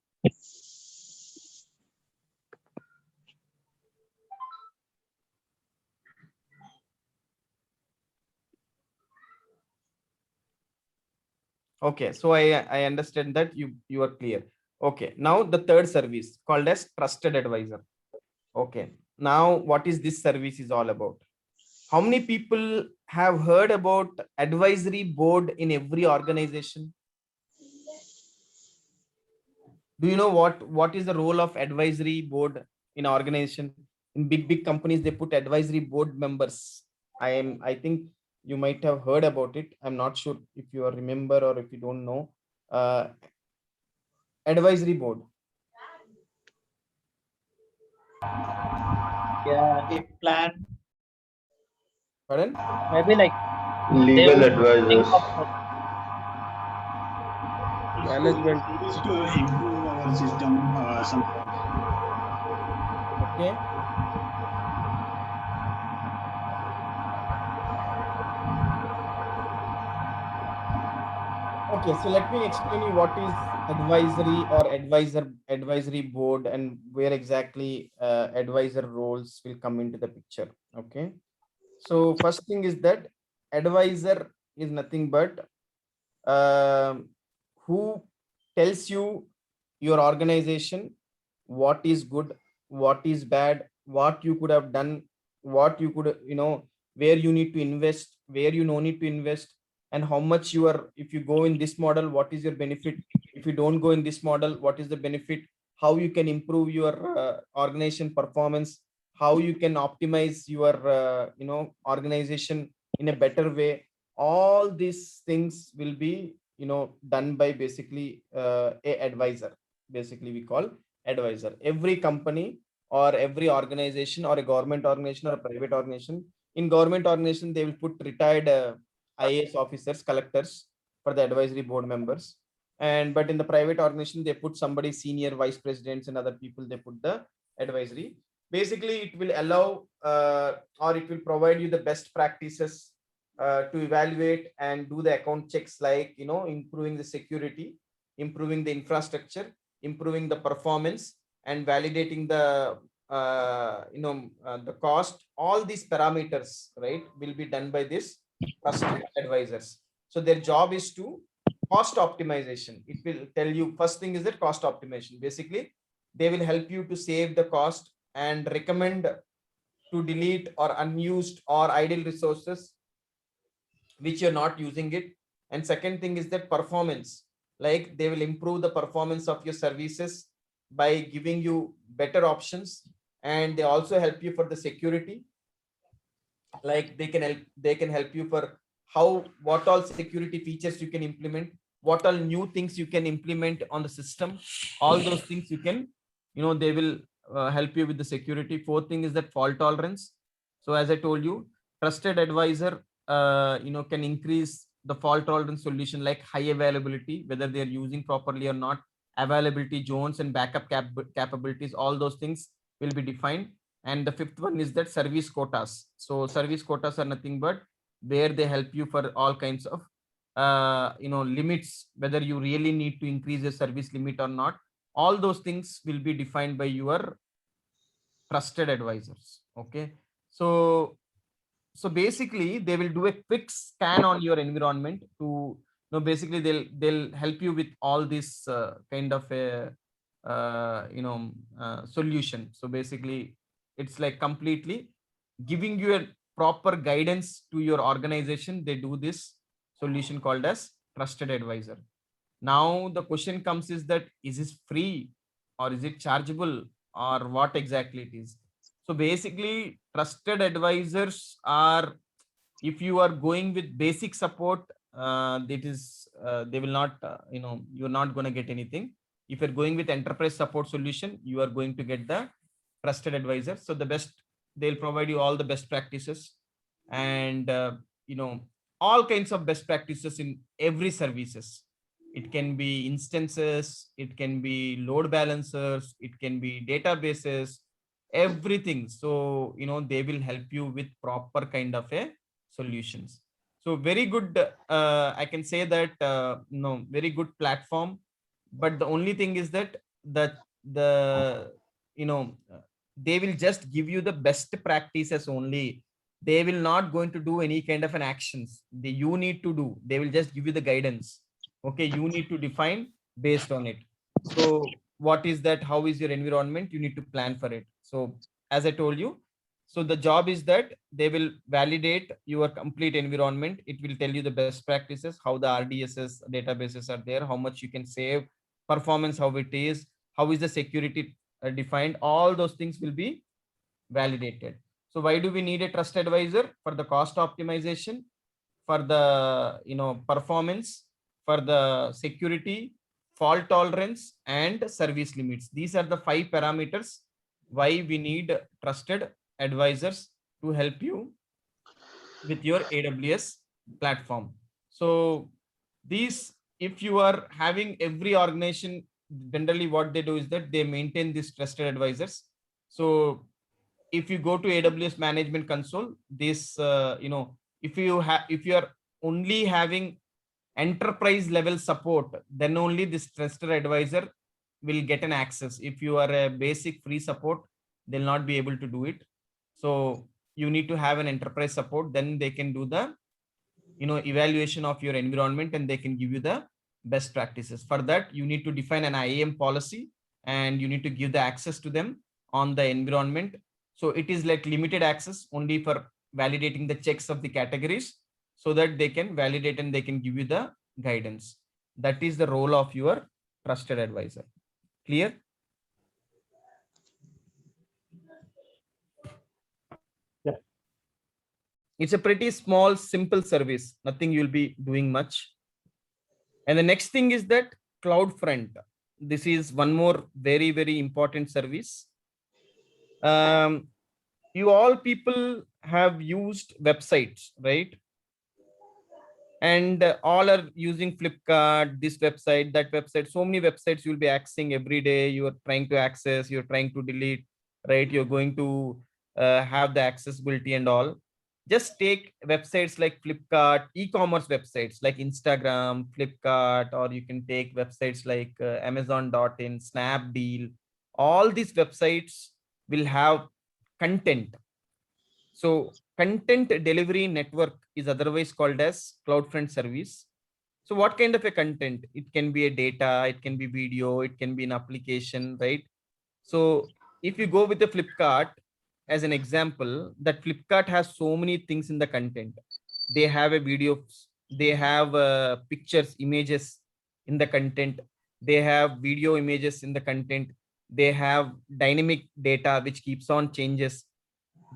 Okay, so I understand that you are clear. Okay, now the third service called as Trusted Advisor. Okay, now what is this service is all about? How many people have heard about advisory board in every organization? Do you know what is the role of advisory board in organization? In big companies, they put advisory board members. I think you might have heard about it. I'm not sure if you remember or if you don't know. Advisory board. Yeah, if plan, Pardon? maybe like Legal would advisors. think of Management. our system sometimes. Okay. Okay, so let me explain you what is advisory or advisory board and where exactly advisor roles will come into the picture. Okay, so first thing is that advisor is nothing but who tells you your organization what is good, what is bad, what you could have done, what you could, where you need to invest, where you no need to invest, and how much you are. If you go in this model, what is your benefit? If you don't go in this model, what is the benefit? How you can improve your organization performance, how you can optimize your organization in a better way. All these things will be done by basically a advisor. Basically we call advisor. Every company or every organization or a government organization or a private organization, in government organization they will put retired IAS officers, collectors for the advisory board members, and but in the private organization they put somebody senior vice presidents and other people, they put the advisory. Basically it will allow or it will provide you the best practices to evaluate and do the account checks, like improving the security, improving the infrastructure, improving the performance, and validating the the cost. All these parameters, right, will be done by this trusted advisors. So their job is to cost optimization. It will tell you, first thing is that cost optimization. Basically they will help you to save the cost and recommend to delete or unused or idle resources which you're not using it. And second thing is that performance, like they will improve the performance of your services by giving you better options. And they also help you for the security, like they can help you for what all security features you can implement, what all new things you can implement on the system. All those things you can, they will help you with the security. Fourth thing is that fault tolerance. So as I told you, trusted advisor can increase the fault tolerance solution, like high availability, whether they are using properly or not, availability zones and backup capabilities. All those things will be defined. And the fifth one is that service quotas. So service quotas are nothing but where they help you for all kinds of limits, whether you really need to increase the service limit or not. All those things will be defined by your trusted advisors. Okay, so basically they will do a quick scan on your environment to basically they'll help you with all this kind of a solution. So basically it's like completely giving you a proper guidance to your organization. They do this solution called as trusted advisor. Now the question comes is that, is this free or is it chargeable, or what exactly it is? So basically trusted advisors are, if you are going with basic support, that is they will not you're not going to get anything. If you're going with enterprise support solution, you are going to get the trusted advisor. So the best, they'll provide you all the best practices and all kinds of best practices in every services. It can be instances, it can be load balancers, it can be databases, everything. So they will help you with proper kind of a solutions. So very good, I can say that very good platform. But the only thing is that the they will just give you the best practices only. They will not going to do any kind of an actions you need to do. They will just give you the guidance. Okay, you need to define based on it. So what is that, how is your environment, you need to plan for it. So as I told you, so the job is that they will validate your complete environment. It will tell you the best practices, how the RDSs databases are there, how much you can save, performance, how it is, how is the security defined. All those things will be validated. So why do we need a trust advisor? For the cost optimization, for the performance, for the security, fault tolerance, and service limits. These are the 5 parameters why we need trusted advisors to help you with your AWS platform. So these, if you are having every organization generally what they do is that they maintain these trusted advisors. So if you go to AWS Management Console, this, if you are only having enterprise level support, then only this trusted advisor will get an access. If you are a basic free support, they'll not be able to do it. So you need to have an enterprise support, then they can do the evaluation of your environment and they can give you the best practices. For that, you need to define an IAM policy and you need to give the access to them on the environment. So it is like limited access only for validating the checks of the categories, so that they can validate and they can give you the guidance. That is the role of your trusted advisor. Clear? Yeah. It's a pretty small, simple service. Nothing you'll be doing much. And the next thing is that CloudFront. This is one more very, very important service. You all people have used websites, right? And all are using Flipkart, this website, that website. So many websites you'll be accessing every day. You are trying to access, you're trying to delete, right? You're going to have the accessibility and all. Just take websites like Flipkart, e-commerce websites like Instagram, Flipkart, or you can take websites like Amazon.in, Snapdeal. All these websites will have content. So content delivery network is otherwise called as CloudFront service. So what kind of a content? It can be a data, it can be video, it can be an application, right? So if you go with the Flipkart as an example, that Flipkart has so many things in the content. They have a video, they have pictures, images in the content. They have video images in the content. They have dynamic data which keeps on changes.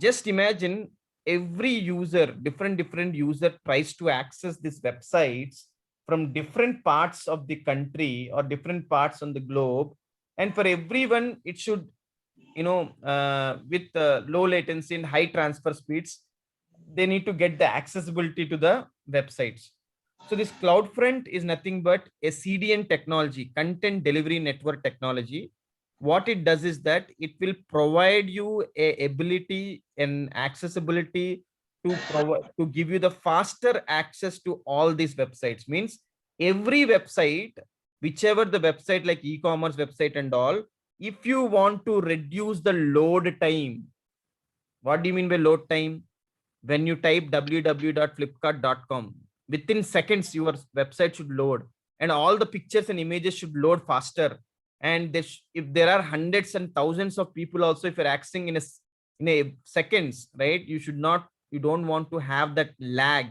Just imagine every user, different user tries to access these websites from different parts of the country or different parts on the globe. And for everyone, it should, with low latency and high transfer speeds, they need to get the accessibility to the websites. So this CloudFront is nothing but a CDN technology, content delivery network technology. What it does is that it will provide you a ability and accessibility to give you the faster access to all these websites. Means every website, whichever the website like e-commerce website and all, if you want to reduce the load time, what do you mean by load time? When you type www.flipkart.com, within seconds your website should load and all the pictures and images should load faster. And if there are hundreds and thousands of people also, if you're accessing in a seconds, right? You don't want to have that lag.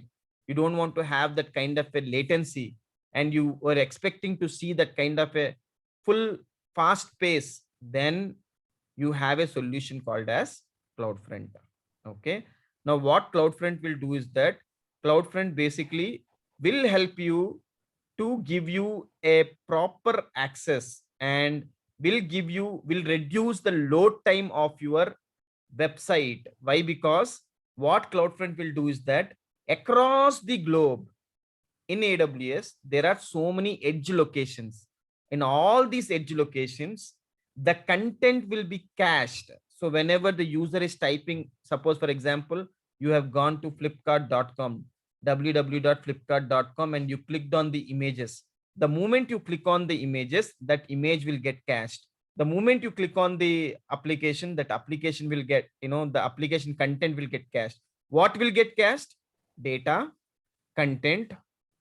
You don't want to have that kind of a latency. And you were expecting to see that kind of a full fast pace. Then you have a solution called as CloudFront. Okay. Now what CloudFront will do is that CloudFront basically will help you to give you a proper access and will reduce the load time of your website. Why? Because what CloudFront will do is that across the globe in AWS, there are so many edge locations. In all these edge locations, the content will be cached. So whenever the user is typing, suppose for example, you have gone to flipkart.com, www.flipkart.com, and you clicked on the images. The moment you click on the images, that image will get cached. The moment you click on the application, that application will get, the application content will get cached. What will get cached? Data, content,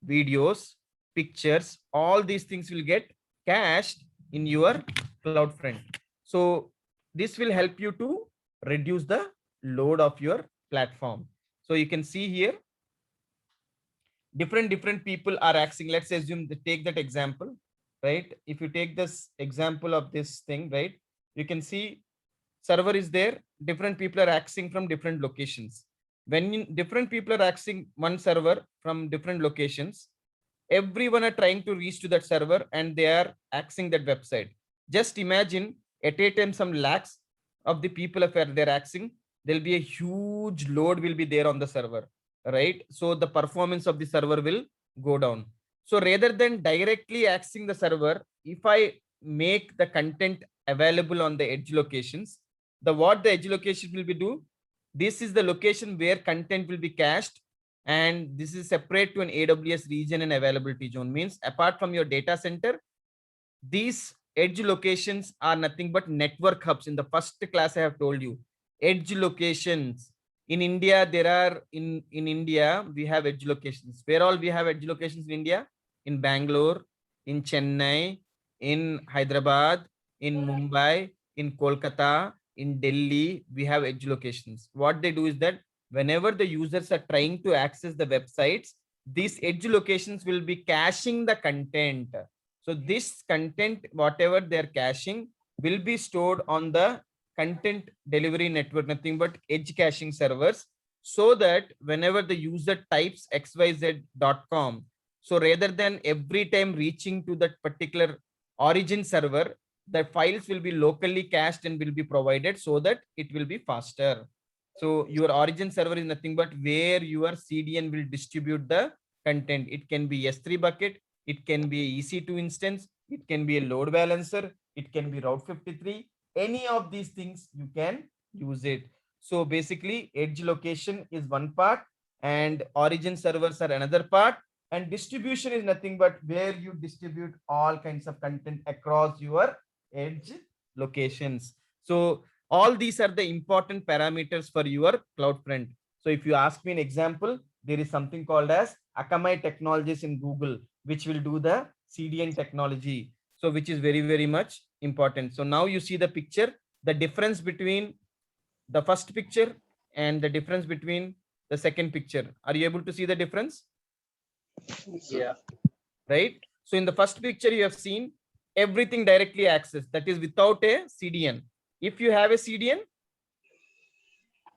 videos, pictures, all these things will get cached in your CloudFront. So this will help you to reduce the load of your platform. So you can see here, different people are accessing. Let's assume take that example, right? If you take this example of this thing, right, you can see server is there. Different people are accessing from different locations. When different people are accessing one server from different locations, everyone are trying to reach to that server and they are accessing that website. Just imagine at a time some lakhs of the people if they're accessing, there'll be a huge load will be there on the server, right? So the performance of the server will go down. So rather than directly accessing the server, if I make the content available on the edge locations. What the edge location will be do, this is the location where content will be cached, and this is separate to an AWS region and availability zone. Means apart from your data center, these edge locations are nothing but network hubs. In the first class I have told you, edge locations in India, there are in India we have edge locations. Where all we have edge locations in India? In Bangalore, in Chennai, in Hyderabad, in Mumbai, in Kolkata, in Delhi, we have edge locations. What they do is that whenever the users are trying to access the websites, these edge locations will be caching the content. So this content, whatever they're caching, will be stored on the content delivery network, nothing but edge caching servers, so that whenever the user types xyz.com, so rather than every time reaching to that particular origin server, the files will be locally cached and will be provided so that it will be faster. So your origin server is nothing but where your CDN will distribute the content. It can be S3 bucket, it can be a EC2 instance, it can be a load balancer, it can be Route 53. Any of these things you can use it. So basically edge location is one part and origin servers are another part, and distribution is nothing but where you distribute all kinds of content across your edge locations. So all these are the important parameters for your CloudFront. So if you ask me an example, there is something called as Akamai Technologies in Google, which will do the CDN technology. So which is very, very much important. So now you see the picture, the difference between the first picture and the difference between the second picture. Are you able to see the difference? Yeah. Right. So in the first picture, you have seen everything directly accessed, that is without a CDN. If you have a CDN,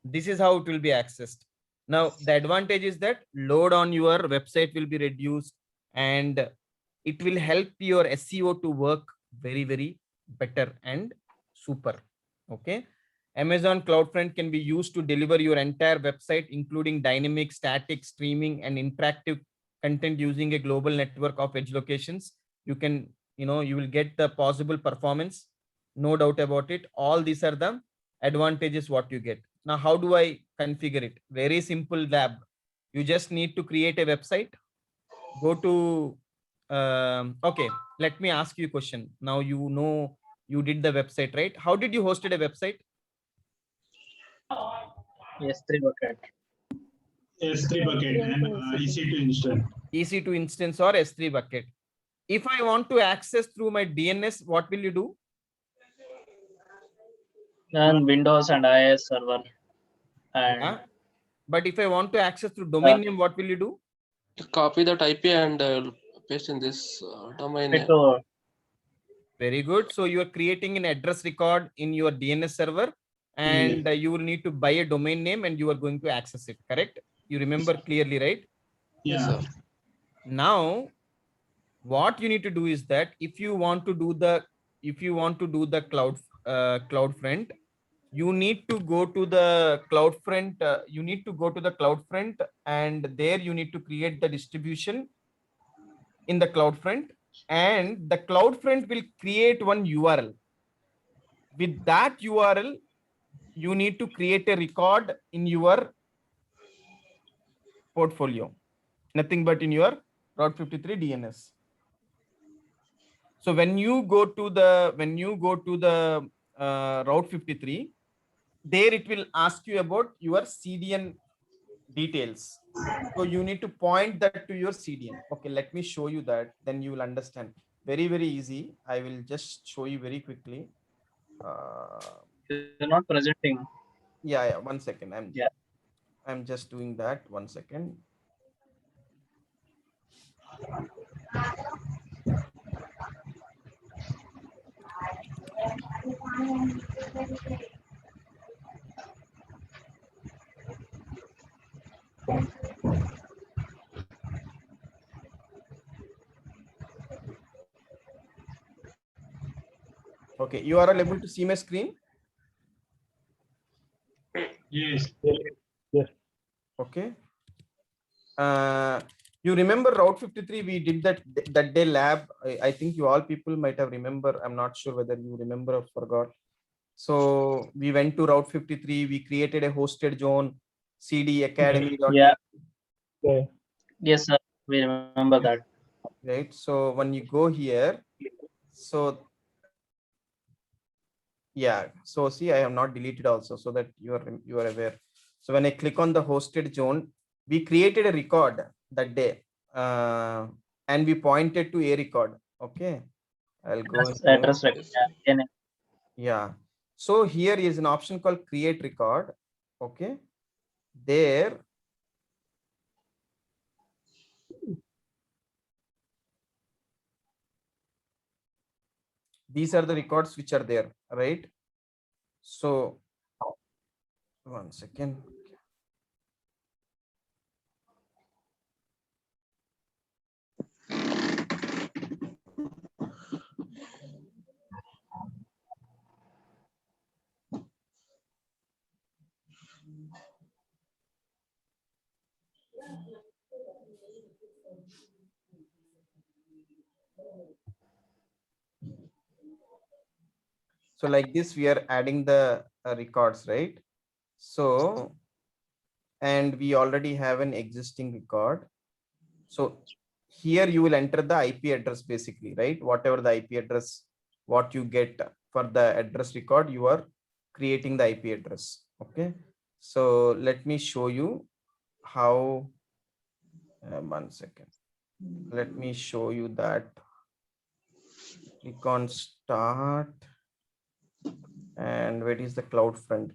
this is how it will be accessed. Now, the advantage is that load on your website will be reduced and it will help your SEO to work very, very better and super. Okay. Amazon CloudFront can be used to deliver your entire website, including dynamic, static, streaming, and interactive content using a global network of edge locations. You can, you will get the possible performance, no doubt about it. All these are the advantages what you get. Now, how do I configure it? Very simple lab. You just need to create a website. Go to, okay, let me ask you a question. Now, you did the website, right? How did you hosted a website? S3 bucket. S3 bucket and EC2 instance. EC2 instance or S3 bucket. If I want to access through my DNS, what will you do? And Windows and IIS server. And but if I want to access through domain name, what will you do? Copy that IP and paste in this domain name. Very good. So you are creating an address record in your DNS server, and you will need to buy a domain name and you are going to access it, correct? You remember clearly, right? Yeah. Now, what you need to do is that if you want to do the CloudFront, you need to go to the CloudFront. You need to go to the CloudFront, and there you need to create the distribution in the CloudFront, and the CloudFront will create one URL. With that URL, you need to create a record in your portfolio, nothing but in your Route 53 DNS. So when you go to the Route 53, there it will ask you about your CDN details. So you need to point that to your CDN. Okay, let me show you that, then you will understand. Very, very easy. I will just show you very quickly. You're not presenting. Yeah, 1 second. I'm just doing that. 1 second. Okay, you are all able to see my screen? Yes. Okay. You remember Route 53? We did that day lab. I think you all people might have remember. I'm not sure whether you remember or forgot. So we went to Route 53. We created a hosted zone, CD Academy. Yeah. Yes, sir. We remember that. Right. So when you go here, so yeah. So see, I have not deleted also, so that you are aware. So when I click on the hosted zone, we created a record that day, and we pointed to a record. Okay. I'll go. Address record. Yeah. Yeah. So here is an option called create record. Okay. There. These are the records which are there, right? So 1 second. So like this, we are adding the records, right? So, and we already have an existing record. So here you will enter the IP address basically, right? Whatever the IP address, what you get for the address record, you are creating the IP address. Okay. So let me show you how, 1 second. Let me show you that. Click on start. And where is the CloudFront?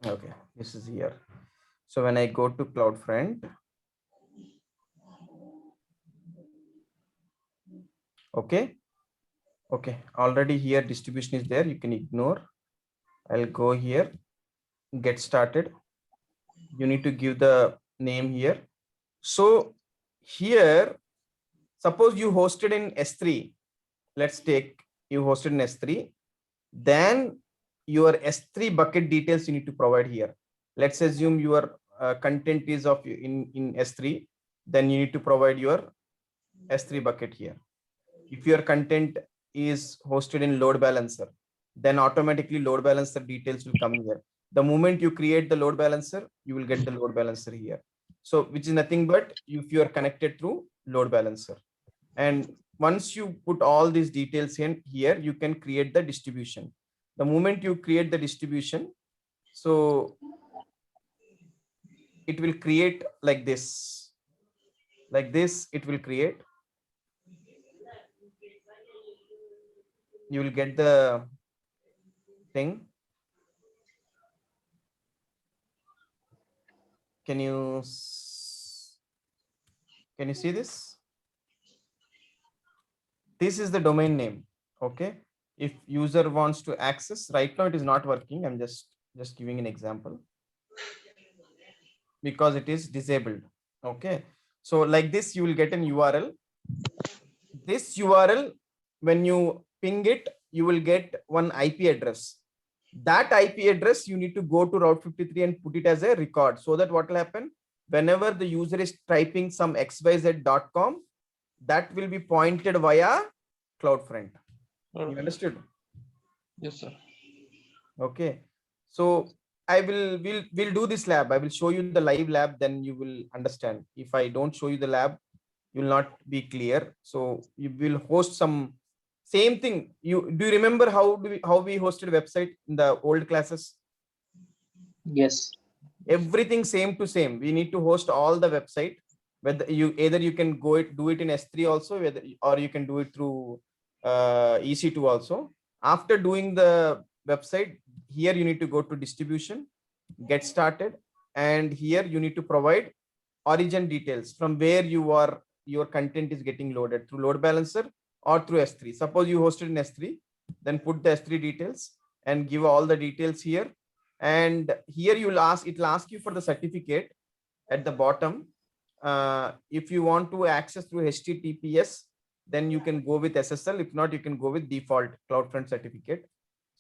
Okay, this is here. So when I go to CloudFront, okay, already here distribution is there. You can ignore. I'll go here, get started. You need to give the name here. So here, suppose you hosted in S3. Let's take you hosted in S3. Then your S3 bucket details you need to provide here. Let's assume your content is of in S3. Then you need to provide your S3 bucket here. If your content is hosted in load balancer, then automatically load balancer details will come here. The moment you create the load balancer, you will get the load balancer here. So which is nothing but if you are connected through load balancer. And once you put all these details in here, you can create the distribution. The moment you create the distribution, so it will create like this. Like this, it will create. You will get the thing. Can you see this? This is the domain name. Okay. If user wants to access, right now it is not working. I'm just giving an example because it is disabled. Okay. So like this, you will get an URL. This URL, when you ping it, you will get one IP address. That IP address, you need to go to Route 53 and put it as a record, so that what will happen whenever the user is typing some xyz.com, that will be pointed via CloudFront. You understood? Yes, sir. Okay. So we'll do this lab. I will show you the live lab, then you will understand. If I don't show you the lab, you will not be clear. So you will host some same thing. Do you remember how we hosted a website in the old classes? Yes. Everything same to same. We need to host all the website. Whether you can do it in S3 also, or you can do it through EC2 also. After doing the website, here you need to go to distribution, get started, and here you need to provide origin details from where your content is getting loaded, through load balancer or through S3. Suppose you hosted in S3, then put the S3 details and give all the details here. And here it will ask you for the certificate at the bottom. If you want to access through HTTPS, then you can go with SSL. If not, you can go with default CloudFront certificate.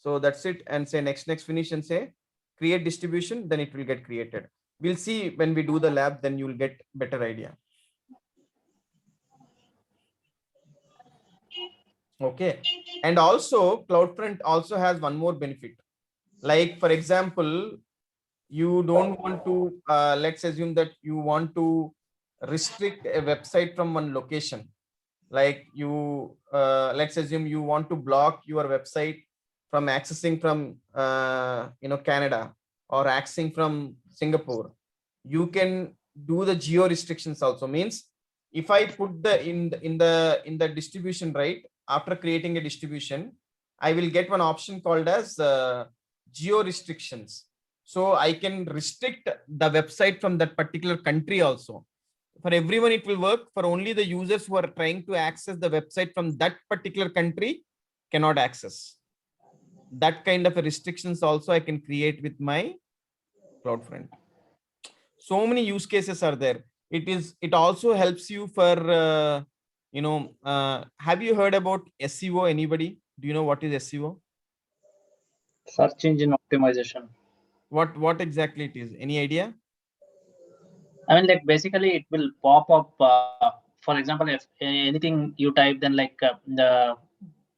So that's it. And say next finish and say create distribution, then it will get created. We'll see when we do the lab, then you'll get better idea. Okay. And also CloudFront also has one more benefit. Like for example, you don't want to, let's assume that you want to restrict a website from one location. Like you, let's assume you want to block your website from accessing from, Canada or accessing from Singapore. You can do the geo restrictions also. Means if I put the in the distribution, right, after creating a distribution, I will get one option called as geo restrictions. So I can restrict the website from that particular country also. For everyone, it will work. For only the users who are trying to access the website from that particular country cannot access. That kind of a restrictions also I can create with my CloudFront. So many use cases are there. It also helps you for, have you heard about SEO? Anybody? Do you know what is SEO? Search engine optimization. What exactly it is? Any idea? I mean, like basically it will pop up, for example, if anything you type, then like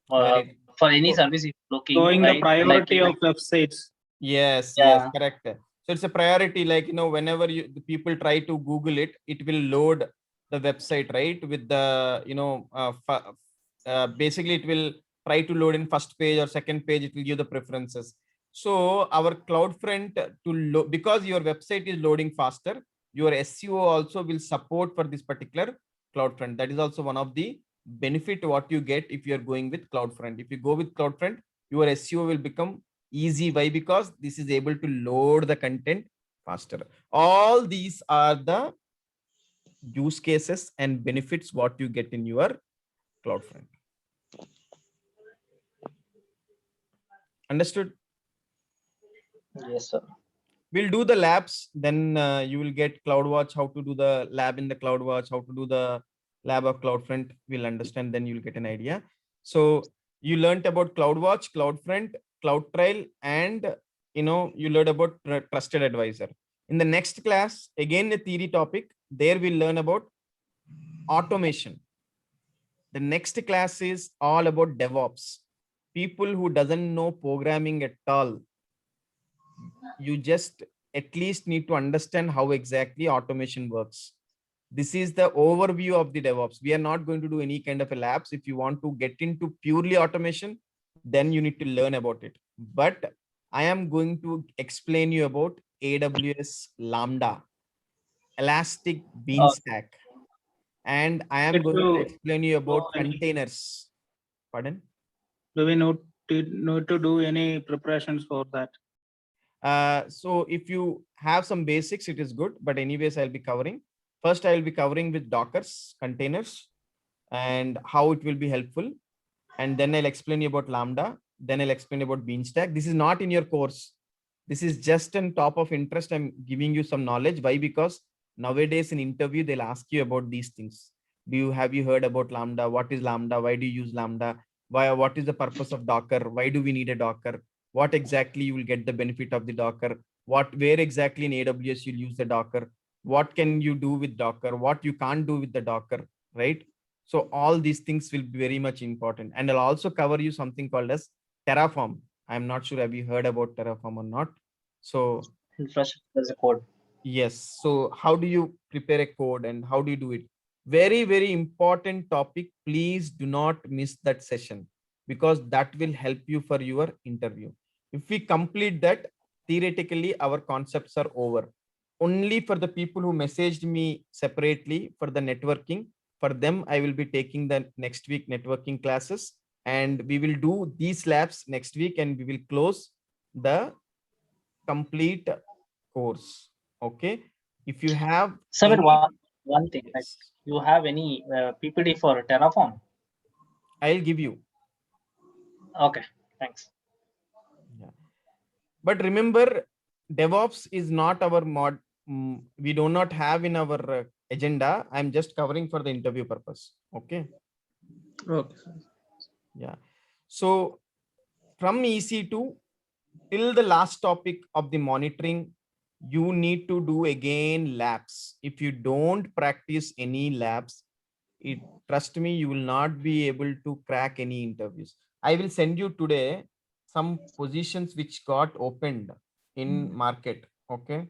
Right. for any So- service you're looking, Showing the right? priority Like, of websites. Yes, Yeah. yes, correct. So it's a priority, like, whenever the people try to Google it, it will load the website, right? With the, basically it will try to load in first page or second page, it will give the preferences. So our CloudFront because your website is loading faster, your SEO also will support for this particular CloudFront. That is also one of the benefit what you get if you are going with CloudFront. If you go with CloudFront, your SEO will become easy. Why? Because this is able to load the content faster. All these are the use cases and benefits what you get in your CloudFront. Understood? yes, sir. We'll do the labs, then you will get CloudWatch, how to do the lab in the CloudWatch, how to do the lab of CloudFront. We'll understand, then you'll get an idea. So you learned about CloudWatch, CloudFront, CloudTrail, and you learned about Trusted Advisor. In the next class, again a theory topic, there we'll learn about automation. The next class is all about DevOps. People who doesn't know programming at all, you just at least need to understand how exactly automation works. This is the overview of the DevOps. We are not going to do any kind of a labs. If you want to get into purely automation, then you need to learn about it. But I am going to explain you about AWS Lambda, Elastic Beanstalk, and I am going to explain you about containers. Pardon? Do we need to do any preparations for that? So if you have some basics, it is good. But anyways, I'll be covering. First, I will be covering with Docker's containers and how it will be helpful. And then I'll explain you about Lambda. Then I'll explain about Beanstalk. This is not in your course. This is just on top of interest. I'm giving you some knowledge. Why? Because nowadays in interview, they'll ask you about these things. Have you heard about Lambda? What is Lambda? Why do you use Lambda? What is the purpose of Docker? Why do we need a Docker? What exactly you will get the benefit of the Docker? Where exactly in AWS you'll use the Docker? What can you do with Docker? What you can't do with the Docker, right? So all these things will be very much important. And I'll also cover you something called as Terraform. I'm not sure, have you heard about Terraform or not? So Infrastructure as a code. yes. So how do you prepare a code and how do you do it? Very, very important topic. Please do not miss that session because that will help you for your interview. If we complete that, theoretically, our concepts are over. Only for the people who messaged me separately for the networking, for them, I will be taking the next week networking classes and we will do these labs next week and we will close the complete course. Okay. If you have Sir, any- one thing, like, you have any PPT for Terraform? I'll give you. Okay, thanks. Yeah. But remember, DevOps is not our mod. We do not have in our agenda. I'm just covering for the interview purpose. Okay. Okay. Yeah. So from EC2 till the last topic of the monitoring, you need to do again labs. If you don't practice any labs, trust me, you will not be able to crack any interviews. I will send you today some positions which got opened in market. Okay,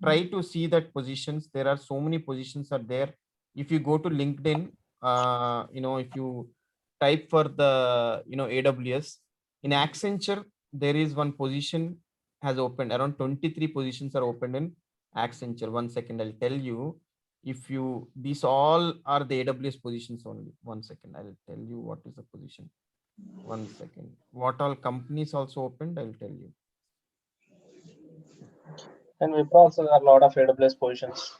try to see that positions. There are so many positions are there. If you go to LinkedIn, if you type for the AWS in Accenture, there is one position has opened. Around 23 positions are opened in Accenture. 1 second, I'll tell you. If you, these all are the AWS positions only. 1 second, I'll tell you what is the position. 1 second. What all companies also opened, I'll tell you. And Wipro also there are a lot of AWS positions.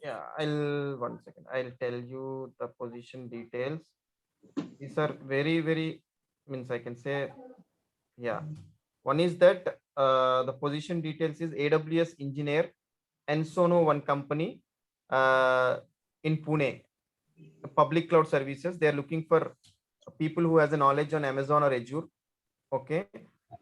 Yeah, 1 second. I'll tell you the position details. These are very, means I can say, yeah. One is that the position details is AWS engineer, Ensono, one company in Pune, public cloud services. They are looking for people who has a knowledge on Amazon or Azure. Okay.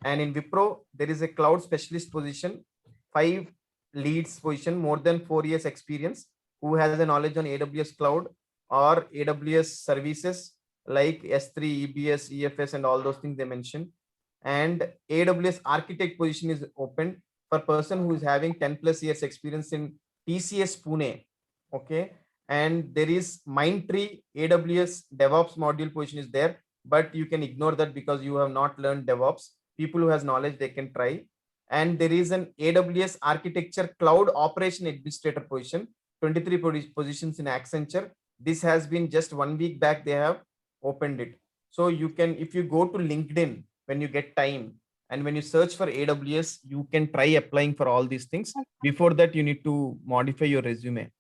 And in Wipro, there is a cloud specialist position, 5 leads position, more than 4 years experience, who has a knowledge on AWS cloud or AWS services like S3, EBS, EFS, and all those things they mentioned. And AWS architect position is open for person who is having 10+ years experience in TCS Pune. Okay. And there is Mindtree AWS DevOps module position is there, but you can ignore that because you have not learned DevOps. People who has knowledge, they can try. And there is an AWS architecture cloud operation administrator position, 23 positions in Accenture. This has been just 1 week back, they have opened it. So you can, if you go to LinkedIn, when you get time, and when you search for AWS, you can try applying for all these things. Before that, you need to modify your resume.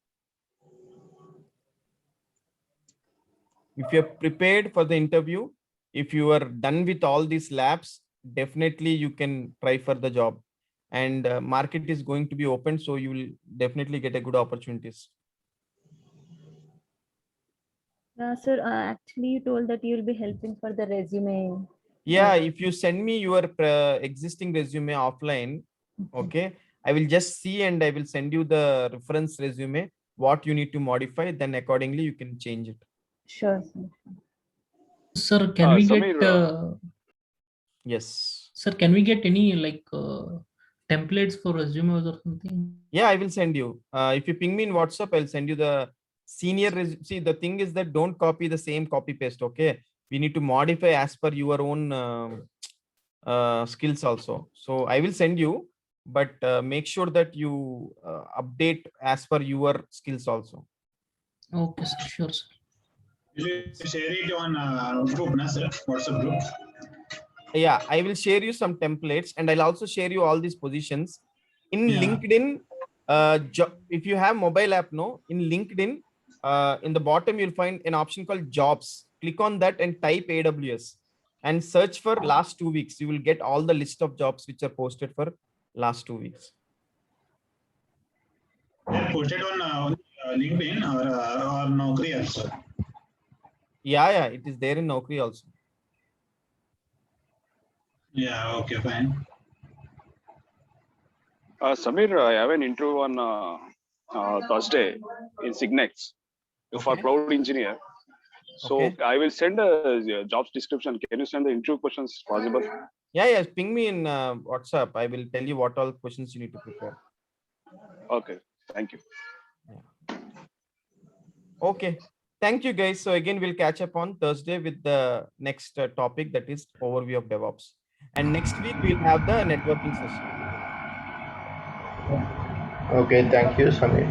If you're prepared for the interview, if you are done with all these labs, definitely you can try for the job. And market is going to be open, so you will definitely get a good opportunities. Sir, actually you told that you will be helping for the resume. Yeah, if you send me your existing resume offline, okay, I will just see and I will send you the reference resume, what you need to modify, then accordingly you can change it. Sure, sir. Sir, can we Samir, get Yes. sir, can we get any like templates for resumes or something? Yeah, I will send you. If you ping me in WhatsApp, I'll send you the senior. See, the thing is that don't copy the same copy paste. Okay, we need to modify as per your own skills also. So I will send you, but make sure that you update as per your skills also. Okay, sir. Sure, sir. You share it on group, na sir? WhatsApp group. Yeah, I will share you some templates, and I'll also share you all these positions in LinkedIn. If you have mobile app, no, in LinkedIn, in the bottom you'll find an option called jobs. Click on that and type AWS and search for last 2 weeks. You will get all the list of jobs which are posted for last 2 weeks. Posted on LinkedIn or Naukri also. Yeah, it is there in Naukri also. Yeah, okay, fine. Samir, I have an interview on Thursday in Signex for cloud engineer. So I will send a jobs description. Can you send the interview questions possible? Yeah. Ping me in WhatsApp. I will tell you what all questions you need to prepare. Okay. Thank you. Yeah. Okay. Thank you, guys. So again, we'll catch up on Thursday with the next topic, that is overview of DevOps. And next week we'll have the networking session. Okay, thank you, Samir.